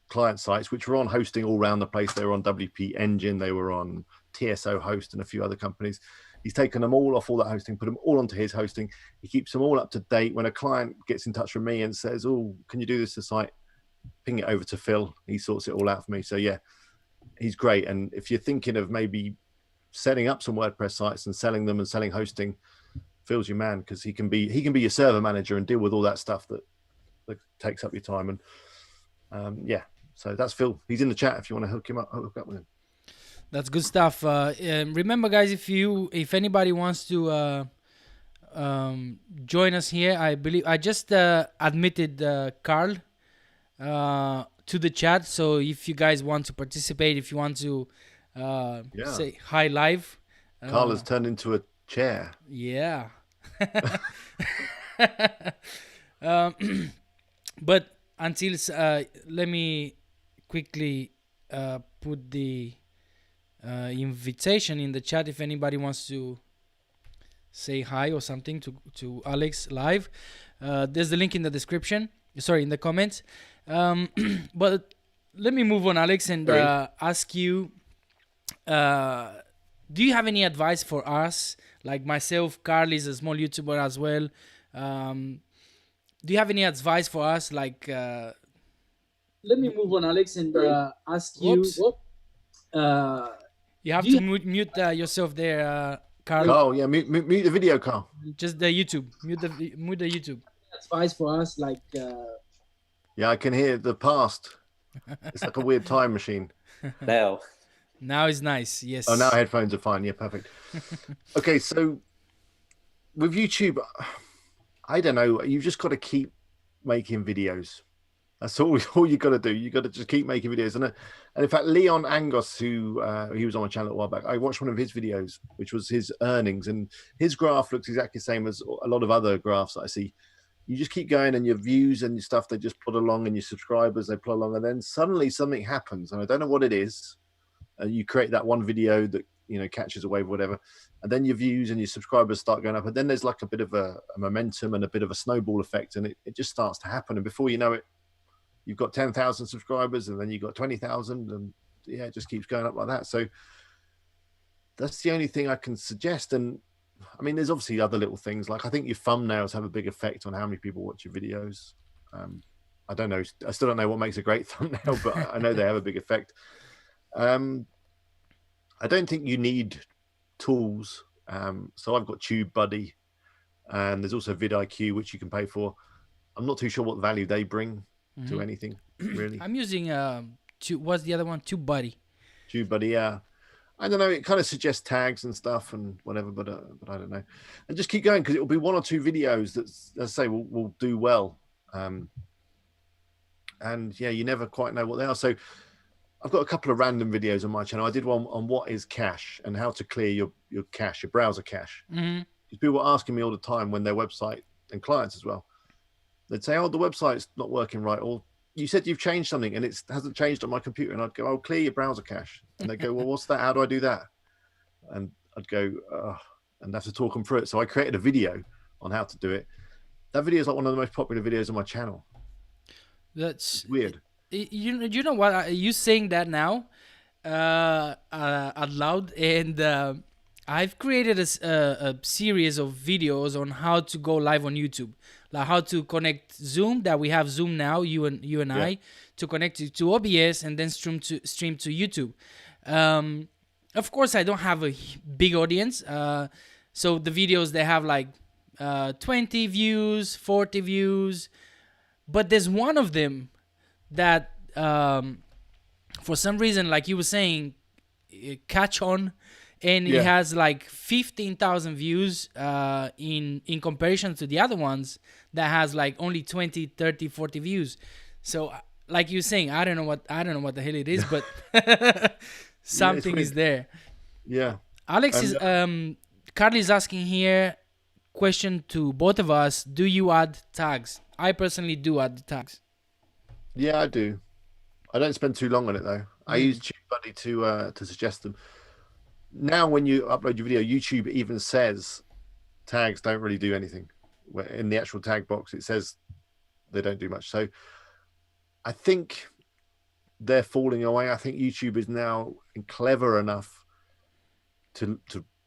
S2: client sites, which were on hosting all around the place. They were on WP Engine. They were on TSO Host and a few other companies. He's taken them all off all that hosting, put them all onto his hosting. He keeps them all up to date. When a client gets in touch with me and says, oh, can you do this to site? Ping it over to Phil. He sorts it all out for me. So yeah, he's great. And if you're thinking of maybe setting up some WordPress sites and selling them and selling hosting, Phil's your man, because he can be your server manager and deal with all that stuff that takes up your time. And yeah, so that's Phil. He's in the chat if you want to hook up with him.
S1: That's good stuff. Remember, guys, if anybody wants to join us here, I believe I just admitted Carl to the chat. So if you guys want to participate, if you want to say hi live,
S2: Carl has turned into a chair.
S1: Yeah. But until let me quickly put the invitation in the chat if anybody wants to say hi or something to Alex live. There's the link in the description. Sorry, in the comments. But let me move on, Alex, and ask you, do you have any advice for us? Like myself, Carl is a small YouTuber as well. Do you have any advice for us? Like, let me move on, Alex, and ask you. You have to mute yourself there, Carl.
S2: Oh yeah, mute the video, Carl.
S1: Just the YouTube. Mute the YouTube. Advice for us, like.
S2: Yeah, I can hear the past. It's like a weird time machine.
S1: Now is nice. Yes.
S2: Oh, now headphones are fine. Yeah, perfect. Okay, so with YouTube, I don't know. You've just got to keep making videos. That's all you got to do. You got to just keep making videos. And in fact, Leon Angos, who he was on my channel a while back, I watched one of his videos, which was his earnings, and his graph looks exactly the same as a lot of other graphs that I see. you just keep going, and your views and your stuff, they just plod along, and your subscribers, they plod along, and then suddenly something happens, and I don't know what it is. And you create that one video that, you know, catches a wave, whatever, and then your views and your subscribers start going up, and then there's like a bit of a momentum and a bit of a snowball effect, and it just starts to happen, and before you know it, you've got 10,000 subscribers, and then you've got 20,000, and yeah, it just keeps going up like that. So that's the only thing I can suggest. And I mean, there's obviously other little things, like I think your thumbnails have a big effect on how many people watch your videos. I don't know, I still don't know what makes a great thumbnail, but I know they have a big effect. I don't think you need tools. So I've got TubeBuddy, and there's also vidIQ, which you can pay for. I'm not too sure what value they bring to anything, really.
S1: I'm using what's the other one? TubeBuddy.
S2: TubeBuddy, yeah. I don't know. It kind of suggests tags and stuff and whatever, but I don't know. And just keep going, because it will be one or two videos that, let's say, will do well. And yeah, you never quite know what they are. So I've got a couple of random videos on my channel. I did one on what is cache and how to clear your cache, your browser cache. People were asking me all the time when their website, and clients as well, they'd say, oh, the website's not working right, or you said you've changed something and it hasn't changed on my computer. And I'd go, oh, clear your browser cache. And they'd go, well, what's that? How do I do that? And I'd go, and have to talk them through it. So I created a video on how to do it. That video is like one of the most popular videos on my channel.
S1: That's
S2: it's weird.
S1: You know what? You saying that now out loud, and I've created a series of videos on how to go live on YouTube, like how to connect Zoom. That we have Zoom now, you and I, to connect it to OBS and then stream to YouTube. Of course, I don't have a big audience, so the videos, they have like 20 views, 40 views, but there's one of them that for some reason, like you were saying, catch on, and it has like 15,000 views in comparison to the other ones that has like only 20, 30, 40 views. So like you're saying, I don't know what the hell it is, but something is there.
S2: Yeah.
S1: Alex is Carly is asking here, question to both of us, do you add tags? I personally do add the tags.
S2: Yeah, I do. I don't spend too long on it though. I use TubeBuddy to suggest them. Now, when you upload your video, YouTube even says tags don't really do anything. In the actual tag box, it says they don't do much. So I think they're falling away. I think YouTube is now clever enough to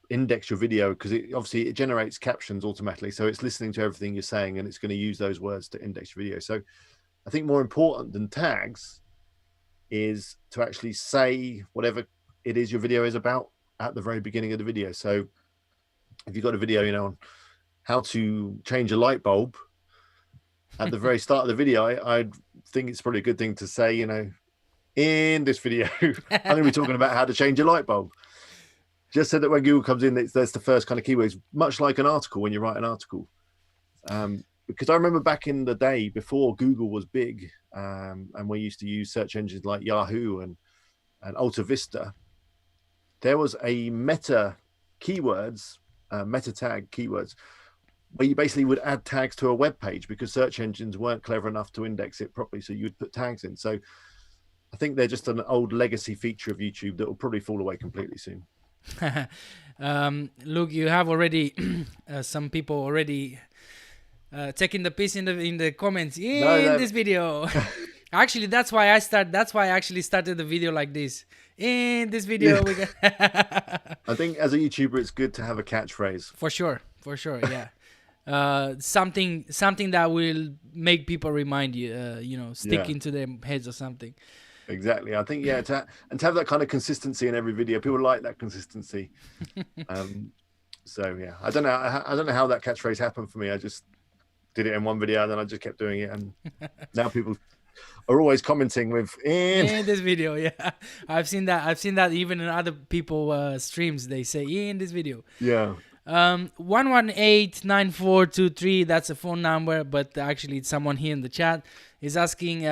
S2: index your video, because obviously it generates captions automatically. So it's listening to everything you're saying, and it's going to use those words to index your video. So I think more important than tags is to actually say whatever it is your video is about at the very beginning of the video. So if you've got a video, on how to change a light bulb at the very start of the video, I think it's probably a good thing to say, in this video, I'm going to be talking about how to change a light bulb. Just so that when Google comes in, that's the first kind of keywords, much like an article when you write an article. Because I remember back in the day before Google was big, and we used to use search engines like Yahoo and Alta Vista, there was a meta keywords, meta tag keywords, where you basically would add tags to a web page because search engines weren't clever enough to index it properly. So you would put tags in. So I think they're just an old legacy feature of YouTube that will probably fall away completely soon.
S1: Look, you have already some people already taking the piece in the comments this video. Actually, that's why I actually started the video like this. In this video, we got
S2: I think as a YouTuber, it's good to have a catchphrase.
S1: For sure, yeah. Something that will make people remind you, stick into their heads or something.
S2: Exactly. I think to have that kind of consistency in every video. People like that consistency. So yeah, I don't know how that catchphrase happened for me. I just did it in one video, and then I just kept doing it, and now people are always commenting with in
S1: this video. Yeah, I've seen that even in other people streams. They say in this video.
S2: Yeah.
S1: 1189423, that's a phone number, but actually it's someone here in the chat is asking,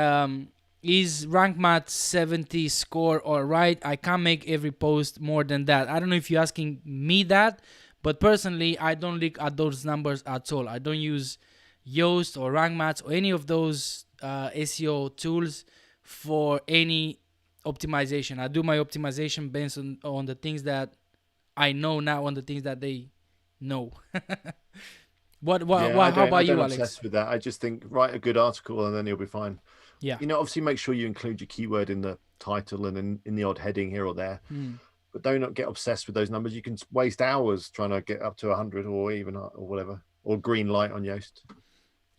S1: is rank math 70 score all right? I can't make every post more than that. I don't know if you're asking me that, but personally I don't look at those numbers at all. I don't use Yoast or Rank Maths or any of those SEO tools for any optimization. I do my optimization based on the things that I know, not on the things that they know.
S2: Yeah, I
S1: How
S2: don't. I
S1: about
S2: don't
S1: you, Alex?
S2: obsess with that. I just think write a good article and then you'll be fine.
S1: Yeah.
S2: You know, obviously make sure you include your keyword in the title and in the odd heading here or there. But do not get obsessed with those numbers. You can waste hours trying to get up to 100 or even or whatever, or green light on Yoast.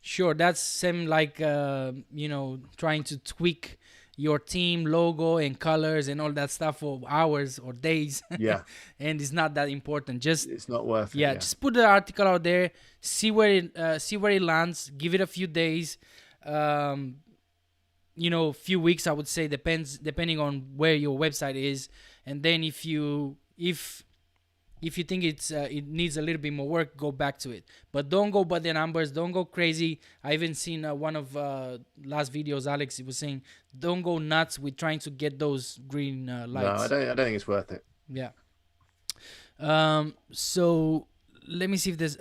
S1: Sure, that's same like trying to tweak your team logo and colors and all that stuff for hours or days.
S2: Yeah.
S1: And it's not that important. Just
S2: It's not worth it.
S1: yeah, just put the article out there, see where it lands, give it a few days, few weeks, I would say, depending on where your website is. And then if you think it needs a little bit more work, go back to it. But don't go by the numbers. Don't go crazy. I even seen one of last videos, Alex was saying, don't go nuts with trying to get those green lights.
S2: No, I don't think it's worth it.
S1: Yeah. So let me see if there's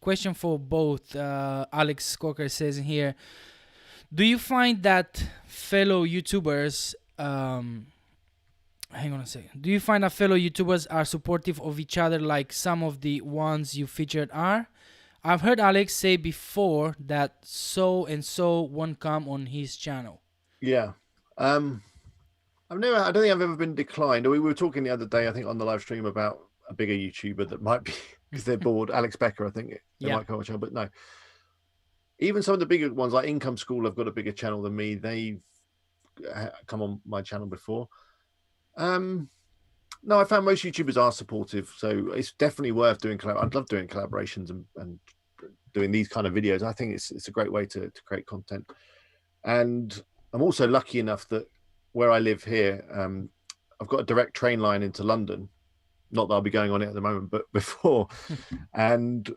S1: question for both. Alex Coker says in here, do you find that fellow YouTubers hang on a second. Do you find that fellow YouTubers are supportive of each other like some of the ones you featured are? I've heard Alex say before that so and so won't come on his channel.
S2: Yeah. I don't think I've ever been declined. We were talking the other day, I think, on the live stream about a bigger YouTuber that might be, because they're bored. Alex Becker, I think they might come on channel, but no. Even some of the bigger ones like Income School have got a bigger channel than me. They've come on my channel before. No, I found most YouTubers are supportive, so it's definitely worth doing. I'd love doing collaborations and doing these kind of videos. I think it's a great way to create content. And I'm also lucky enough that where I live here, I've got a direct train line into London. Not that I'll be going on it at the moment, but before. And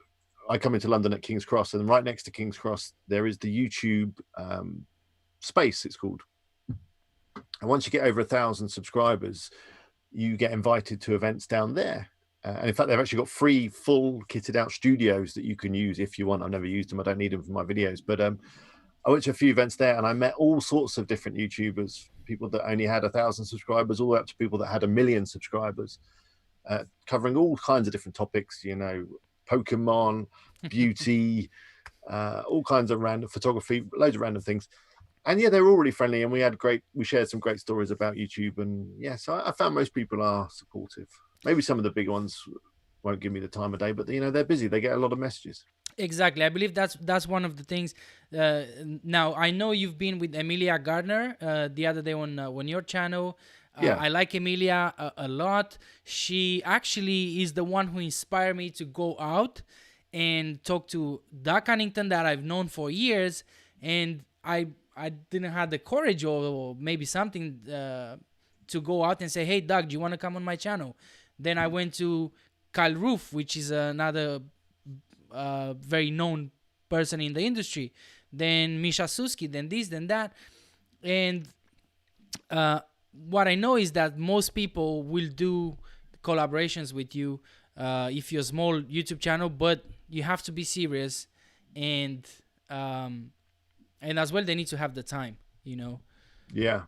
S2: I come into London at King's Cross, and right next to King's Cross, there is the YouTube space, it's called. And once you get over 1,000 subscribers, you get invited to events down there. And in fact, they've actually got free, full kitted out studios that you can use if you want. I've never used them. I don't need them for my videos. But I went to a few events there and I met all sorts of different YouTubers, people that only had 1,000 subscribers, all the way up to people that had 1 million subscribers, covering all kinds of different topics, Pokemon, beauty, all kinds of random photography, loads of random things. And yeah, they were all really friendly, and we shared some great stories about YouTube. And yeah, so I found most people are supportive. Maybe some of the big ones won't give me the time of day, but they're busy. They get a lot of messages.
S1: Exactly. I believe that's one of the things. Now, I know you've been with Emilia Gardner the other day on your channel.
S2: Yeah.
S1: I like Emilia a lot. She actually is the one who inspired me to go out and talk to Doug Cunnington that I've known for years. And I didn't have the courage or maybe something to go out and say, hey, Doug, do you want to come on my channel? Then I went to Kyle Roof, which is another very known person in the industry. Then Misha Suski, then this, then that. And what I know is that most people will do collaborations with you if you're a small YouTube channel, but you have to be serious, and as well, they need to have the time,
S2: Yeah.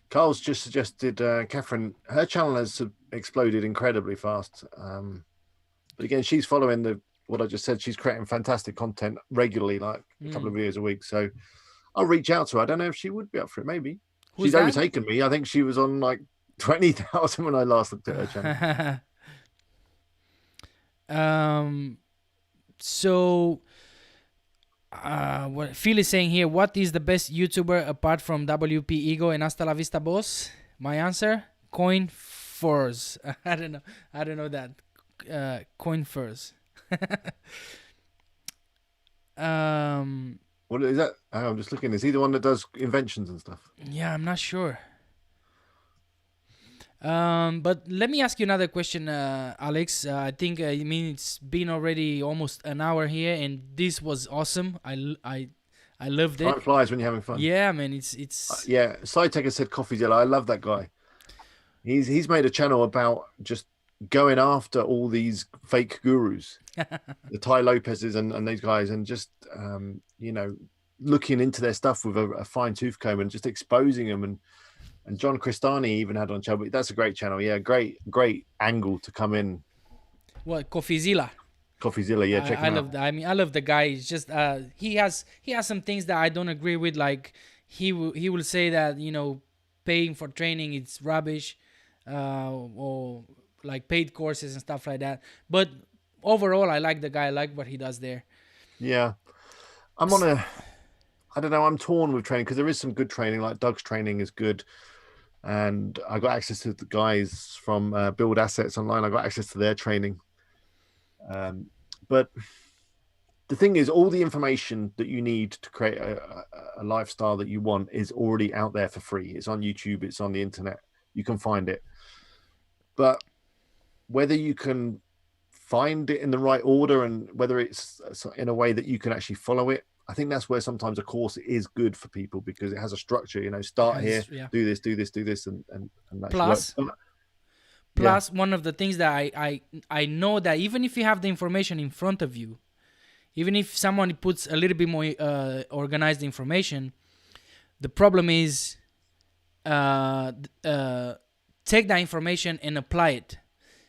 S2: Carl's just suggested, Catherine, her channel has exploded incredibly fast. But again, she's following what I just said. She's creating fantastic content regularly, like a couple of videos a week. So I'll reach out to her. I don't know if she would be up for it. Maybe. She's overtaken me. I think she was on like 20,000 when I last looked at her channel.
S1: So what Phil is saying here, what is the best YouTuber apart from WPEAGLE and Hasta La Vista Boss? My answer, Coin Furs. I don't know that. Coin Furs.
S2: What is that? I'm just looking. Is he the one that does inventions and stuff?
S1: Yeah, I'm not sure. But let me ask you another question, Alex. I think it's been already almost an hour here, and this was awesome. I loved it.
S2: Time flies when you're having fun.
S1: Yeah, man. It's
S2: yeah. Siteground said coffee's yellow. I love that guy. He's made a channel about just going after all these fake gurus, the Ty Lopez's and these guys, and just looking into their stuff with a fine tooth comb and just exposing them. And John Cristani even had on channel. That's a great channel. Yeah, great angle to come in.
S1: What, Coffeezilla?
S2: Coffeezilla, yeah, check
S1: I
S2: him out.
S1: love that. I mean, I love the guy. It's just he has some things that I don't agree with. Like he will say that paying for training it's rubbish, or like paid courses and stuff like that. But overall, I like the guy. I like what he does there.
S2: Yeah, I'm on I don't know. I'm torn with training because there is some good training. Like Doug's training is good, and I got access to the guys from Build Assets Online. I got access to their training. But the thing is, all the information that you need to create a lifestyle that you want is already out there for free. It's on YouTube. It's on the internet. You can find it. But whether you can find it in the right order and whether it's in a way that you can actually follow it, I think that's where sometimes a course is good for people because it has a structure. Start here,
S1: Yeah.
S2: do this, and
S1: Plus,
S2: work.
S1: Plus, one of the things that I know that even if you have the information in front of you, even if someone puts a little bit more organized information, the problem is take that information and apply it.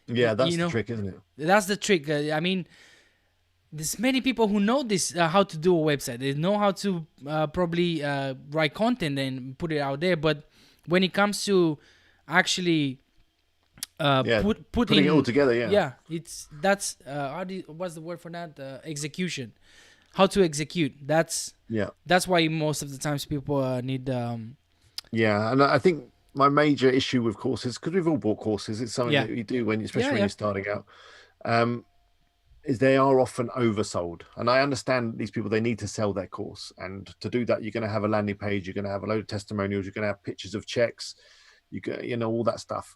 S2: Yeah, that's the trick, isn't it?
S1: That's the trick. I mean, there's many people who know this, how to do a website. They know how to probably write content and put it out there. But when it comes to actually
S2: putting it all together,
S1: that's what's the word for that? Execution. How to execute. That's why most of the times people need.
S2: Yeah, and I think my major issue with courses, because we've all bought courses, it's something that you do especially when you're starting out. Is they are often oversold, and I understand these people, they need to sell their course, and to do that you're going to have a landing page, you're going to have a load of testimonials, you're going to have pictures of checks, all that stuff.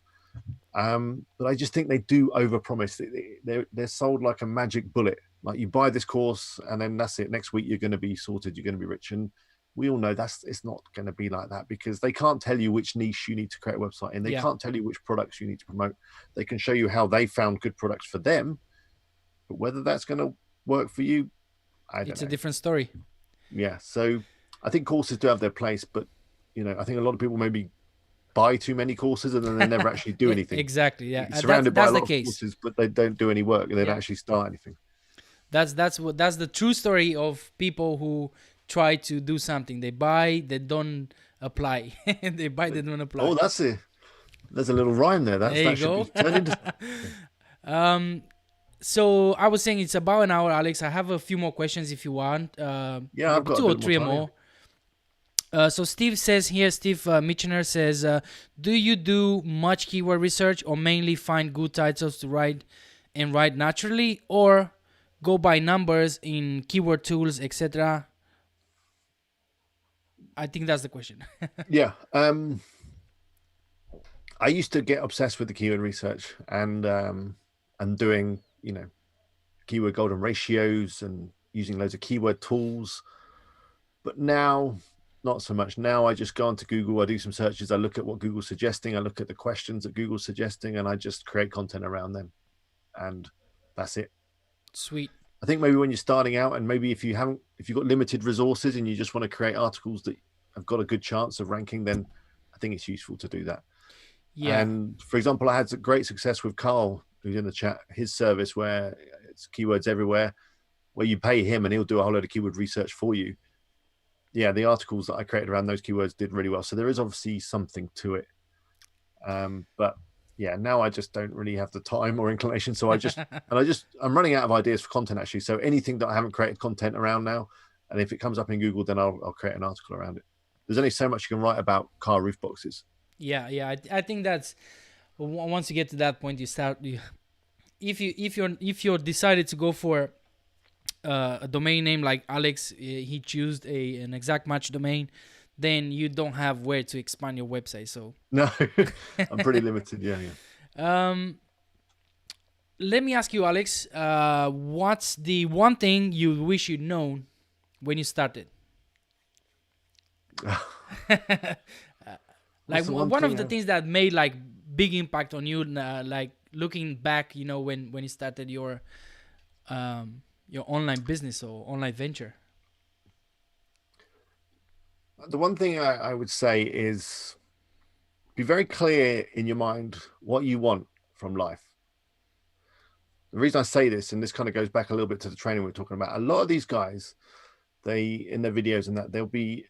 S2: But I just think they do overpromise. They're sold like a magic bullet, like you buy this course and then that's it, next week you're going to be sorted, you're going to be rich. And we all know it's not going to be like that, because they can't tell you which niche you need to create a website in. They can't tell you which products you need to promote. They can show you how they found good products for them, but whether that's going to work for you, I don't know.
S1: It's a different story.
S2: Yeah. So I think courses do have their place, but I think a lot of people maybe buy too many courses and then they never actually do anything.
S1: Exactly. Yeah.
S2: You're surrounded by a lot of courses, but they don't do any work. They don't actually start anything.
S1: That's the true story of people who try to do something. They buy, they don't apply. They buy, they don't apply.
S2: Oh, that's it. There's a little rhyme there.
S1: There you go. So I was saying it's about an hour, Alex. I have a few more questions if you want.
S2: I've got
S1: 2 or 3 more. So Steve says here, Steve Michener says, do you do much keyword research or mainly find good titles to write naturally, or go by numbers in keyword tools, etc.? I think that's the question.
S2: Yeah. I used to get obsessed with the keyword research and doing, keyword golden ratios and using loads of keyword tools. But now, not so much. Now I just go onto Google, I do some searches, I look at what Google's suggesting, I look at the questions that Google's suggesting, and I just create content around them. And that's it.
S1: Sweet.
S2: I think maybe when you're starting out, and maybe if you've got limited resources and you just want to create articles that have got a good chance of ranking, then I think it's useful to do that. Yeah. And for example, I had great success with Carl, who's in the chat, his service where it's keywords everywhere, where you pay him and he'll do a whole load of keyword research for you. Yeah, the articles that I created around those keywords did really well. So there is obviously something to it. But yeah, now I just don't really have the time or inclination. So I'm running out of ideas for content actually. So anything that I haven't created content around now, and if it comes up in Google, then I'll create an article around it. There's only so much you can write about car roof boxes.
S1: Yeah. I think that's, once you get to that point, you start. If you're decided to go for a domain name like Alex, he chose an exact match domain, then you don't have where to expand your website. So
S2: no, I'm pretty limited. Yeah.
S1: Let me ask you, Alex, what's the one thing you wish you'd known when you started? Like one of the things that made like big impact on you, like looking back, when you started your online business or online venture?
S2: The one thing I would say is be very clear in your mind what you want from life. The reason I say this, and this kind of goes back a little bit to the training we are talking about, a lot of these guys, they in their videos and that they'll be,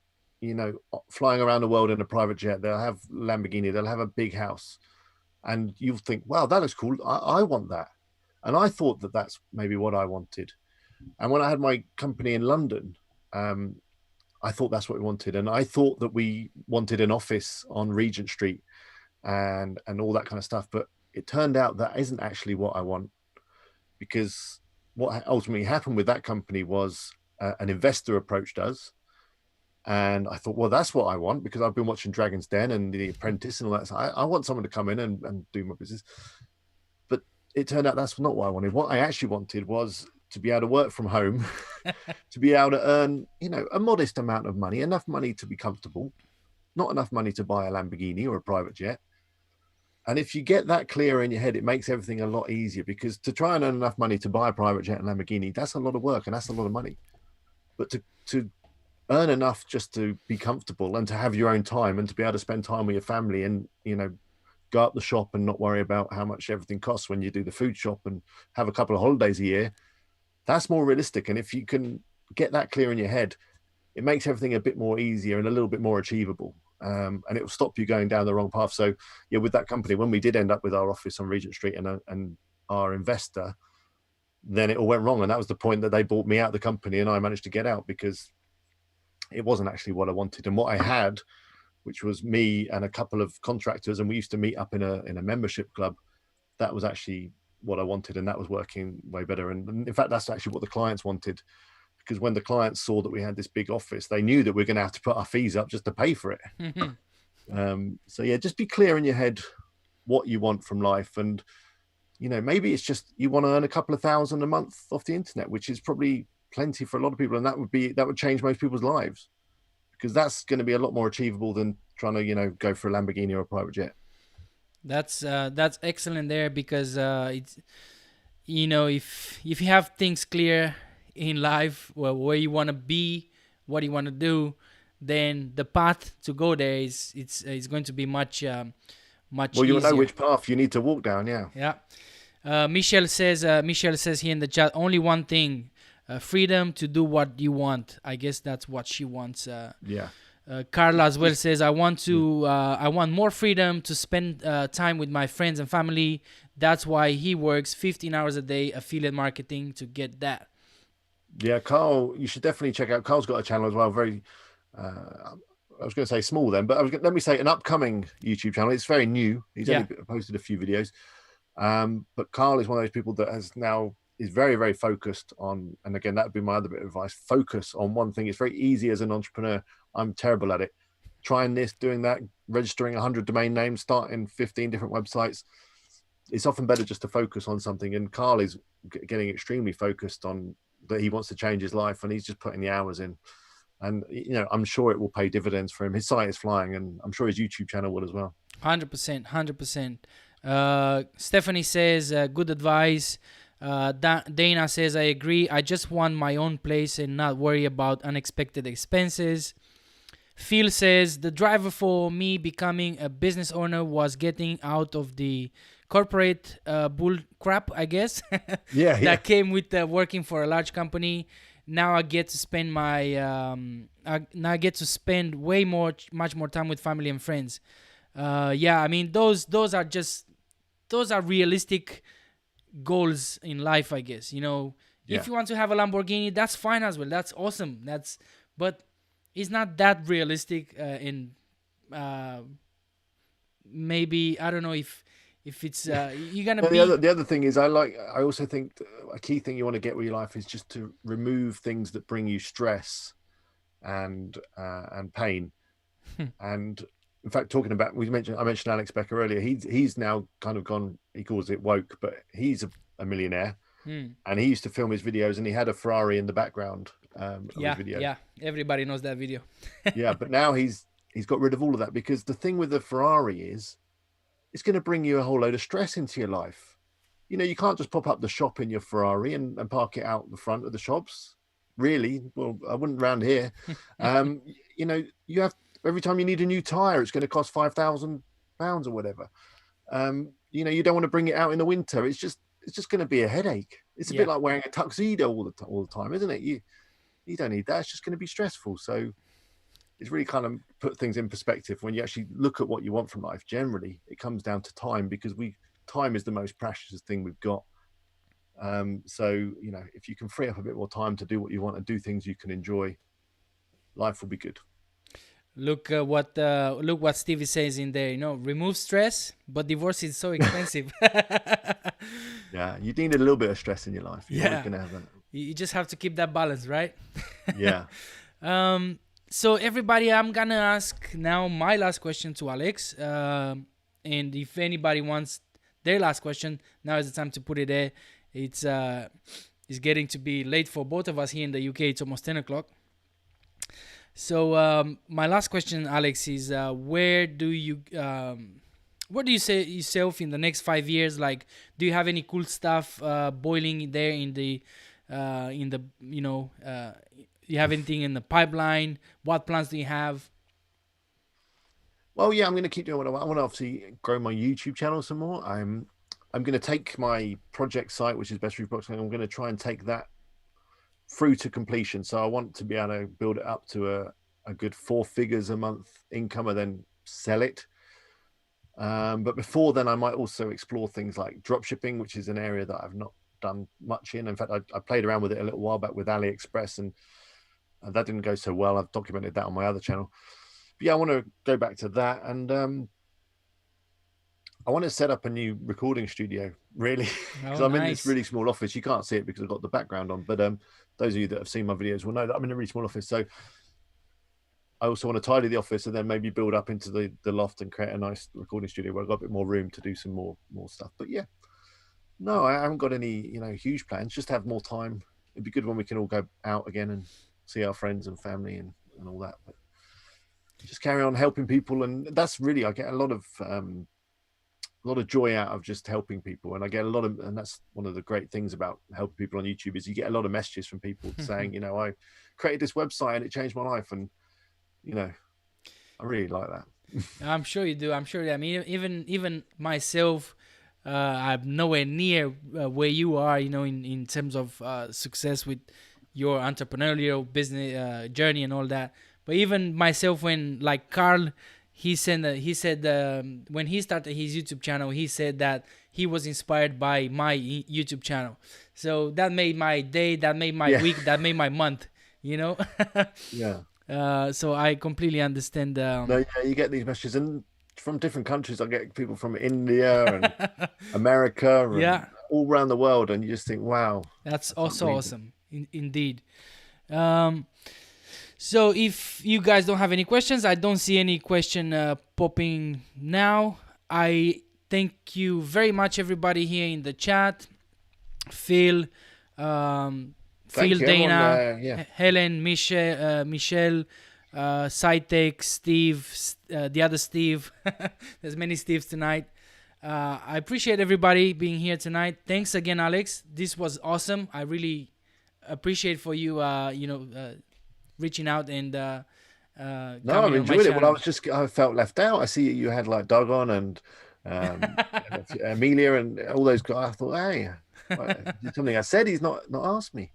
S2: flying around the world in a private jet. They'll have Lamborghini, they'll have a big house, and you'll think, wow, that looks cool. I want that. And I thought that that's maybe what I wanted. And when I had my company in London, I thought that's what we wanted. And I thought that we wanted an office on Regent Street and all that kind of stuff. But it turned out that isn't actually what I want, because what ultimately happened with that company was an investor approached us. And I thought, well, that's what I want, because I've been watching Dragon's Den and The Apprentice and all that. So I want someone to come in and do my business. But it turned out that's not what I wanted. What I actually wanted was to be able to work from home, to be able to earn, a modest amount of money, enough money to be comfortable, not enough money to buy a Lamborghini or a private jet. And if you get that clear in your head, it makes everything a lot easier, because to try and earn enough money to buy a private jet and Lamborghini, that's a lot of work and that's a lot of money. But to earn enough just to be comfortable and to have your own time and to be able to spend time with your family and, go up the shop and not worry about how much everything costs when you do the food shop and have a couple of holidays a year, that's more realistic. And if you can get that clear in your head, it makes everything a bit more easier and a little bit more achievable. And it will stop you going down the wrong path. So yeah, with that company, when we did end up with our office on Regent Street and our investor, then it all went wrong. And that was the point that they bought me out of the company and I managed to get out, because it wasn't actually what I wanted. And what I had, which was me and a couple of contractors, and we used to meet up in a membership club, that was actually what I wanted, and that was working way better. And in fact, that's actually what the clients wanted, because when the clients saw that we had this big office, they knew that we're going to have to put our fees up just to pay for it. So yeah, just be clear in your head what you want from life. And, maybe it's just you want to earn a couple of thousand a month off the internet, which is probably plenty for a lot of people. And that would change most people's lives, because that's going to be a lot more achievable than trying to, go for a Lamborghini or a private jet.
S1: That's excellent there, because it's, if you have things clear in life, well, where you want to be, what you want to do, then the path to go there is going to be much
S2: well, you'll
S1: easier.
S2: know which path you need to walk down.
S1: Yeah. Michelle says here in the chat, only one thing, freedom to do what you want. I guess that's what she wants.
S2: Yeah.
S1: Carla as well says, I want more freedom to spend time with my friends and family. That's why he works 15 hours a day affiliate marketing to get that.
S2: Yeah, Carl, you should definitely check out. Carl's got a channel as well. Very, I was going to say small then, but let me say an upcoming YouTube channel. It's very new. He's only posted a few videos. But Carl is one of those people that is very, very focused on, and again, that would be my other bit of advice, focus on one thing. It's very easy as an entrepreneur. I'm terrible at it. Trying this, doing that, registering 100 domain names, starting 15 different websites. It's often better just to focus on something. And Carl is getting extremely focused on that. He wants to change his life, and he's just putting the hours in. And, I'm sure it will pay dividends for him. His site is flying, and I'm sure his YouTube channel will as well.
S1: 100%. Stephanie says, good advice. Dana says, I agree. I just want my own place and not worry about unexpected expenses. Phil says, the driver for me becoming a business owner was getting out of the corporate bull crap, I guess.
S2: Yeah.
S1: That came with working for a large company. Now I get to spend much more time with family and friends. I mean, those are realistic goals in life, I guess. If you want to have a Lamborghini, that's fine as well. That's awesome. But it's not that realistic. Maybe, I don't know if it's you're gonna be.
S2: The other thing is, I also think a key thing you want to get with your life is just to remove things that bring you stress and pain. And in fact, talking about, I mentioned Alex Becker earlier. He's now kind of gone. He calls it woke, but he's a millionaire, and he used to film his videos, and he had a Ferrari in the background. Of his videos.
S1: Yeah, everybody knows that video.
S2: Yeah, but now he's got rid of all of that, because the thing with the Ferrari is, it's going to bring you a whole load of stress into your life. you can't just pop up the shop in your Ferrari and park it out the front of the shops. Really? Well, I wouldn't round here. You have, every time you need a new tire, it's going to cost £5,000 or whatever. You don't want to bring it out in the winter. It's just going to be a headache. It's a bit like wearing a tuxedo all the time, isn't it? You don't need that. It's just going to be stressful. So it's really kind of put things in perspective when you actually look at what you want from life. Generally, it comes down to time, because time is the most precious thing we've got. So if you can free up a bit more time to do what you want and do things you can enjoy, life will be good.
S1: Look what Stevie says in there. Remove stress, but divorce is so expensive.
S2: Yeah, you need a little bit of stress in your life. You're always gonna have that.
S1: You just have to keep that balance, right?
S2: Yeah.
S1: So everybody, I'm gonna ask now my last question to Alex. And if anybody wants their last question, now is the time to put it there. It's getting to be late for both of us here in the UK. It's almost 10 o'clock. So my last question, Alex, is where do you see yourself in the next 5 years? Like, do you have any cool stuff boiling there you have anything in the pipeline? What plans do you have?
S2: Well, yeah, I'm going to keep doing what I want. I want to obviously grow my YouTube channel some more. I'm going to take my project site, which is Best Roof Box, and I'm going to try and take that through to completion. So I want to be able to build it up to a good 4 figures a month income and then sell it. But before then, I might also explore things like drop shipping, which is an area that I've not done much in. In fact, I played around with it a little while back with AliExpress, and that didn't go so well. I've documented that on my other channel. But yeah, I want to go back to that, and I want to set up a new recording studio, really, because I'm in this really small office. You can't see it because I've got the background on, but those of you that have seen my videos will know that I'm in a really small office. So I also want to tidy the office and then maybe build up into the loft and create a nice recording studio where I've got a bit more room to do some more stuff. But yeah, no, I haven't got any huge plans. Just have more time. It'd be good when we can all go out again and see our friends and family and all that. But just carry on helping people, and that's really, I get a lot of joy out of just helping people, and I get and that's one of the great things about helping people on YouTube is you get a lot of messages from people saying, I created this website and it changed my life, and I really like that.
S1: I'm sure you do. I mean, even myself, I'm nowhere near where you are, in terms of success with your entrepreneurial business journey and all that. But even myself, when like Carl, he said when he started his YouTube channel, he said that he was inspired by my YouTube channel. So that made my day, that made my week, that made my month.
S2: Yeah.
S1: So I completely understand.
S2: You get these messages, and from different countries. I get people from India and America, and all around the world, and you just think, wow,
S1: that's also awesome, indeed. So if you guys don't have any questions, I don't see any question popping now. I thank you very much, everybody here in the chat. Phil, Dana, Helen, Michelle, Sitech, Steve, the other Steve. There's many Steves tonight. I appreciate everybody being here tonight. Thanks again, Alex. This was awesome. I really appreciate for you, reaching out and
S2: no, I've enjoyed it. Well, I felt left out. I see you had like Doug on and Amelia and all those guys. I thought, hey, something I said he's not asked me.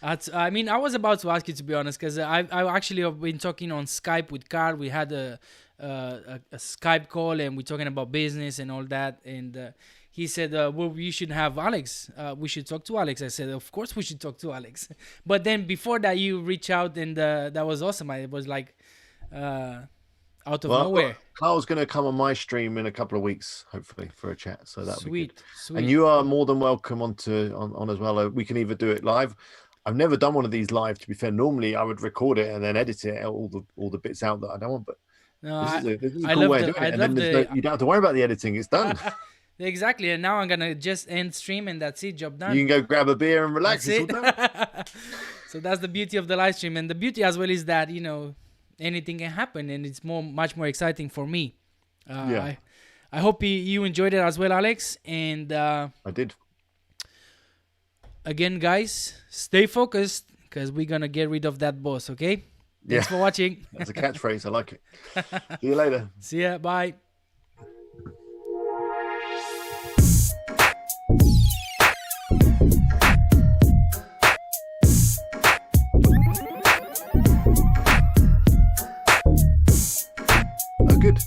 S1: I mean, I was about to ask you, to be honest, because I actually have been talking on Skype with Carl. We had a Skype call and we're talking about business and all that, and he said, well, you should have Alex. We should talk to Alex. I said, of course we should talk to Alex. But then before that, you reach out, and that was awesome. It was like out of nowhere.
S2: Carl's going to come on my stream in a couple of weeks, hopefully, for a chat. So that'll be good.
S1: Sweet.
S2: And you are more than welcome on as well. We can either do it live. I've never done one of these live, to be fair. Normally, I would record it and then edit it, all the bits out that I don't want. But this is a cool way of doing it. And then you don't have to worry about the editing. It's done.
S1: Exactly. And now I'm going to just end stream and that's it. Job done.
S2: You can go grab a beer and relax.
S1: That's it. So that's the beauty of the live stream. And the beauty as well is that, anything can happen, and it's much more exciting for me. I I hope you enjoyed it as well, Alex. And
S2: I did.
S1: again, guys, stay focused because we're going to get rid of that boss, okay? Thanks for watching.
S2: That's a catchphrase. I like it. See you later.
S1: See ya. Bye.
S2: Oh, good.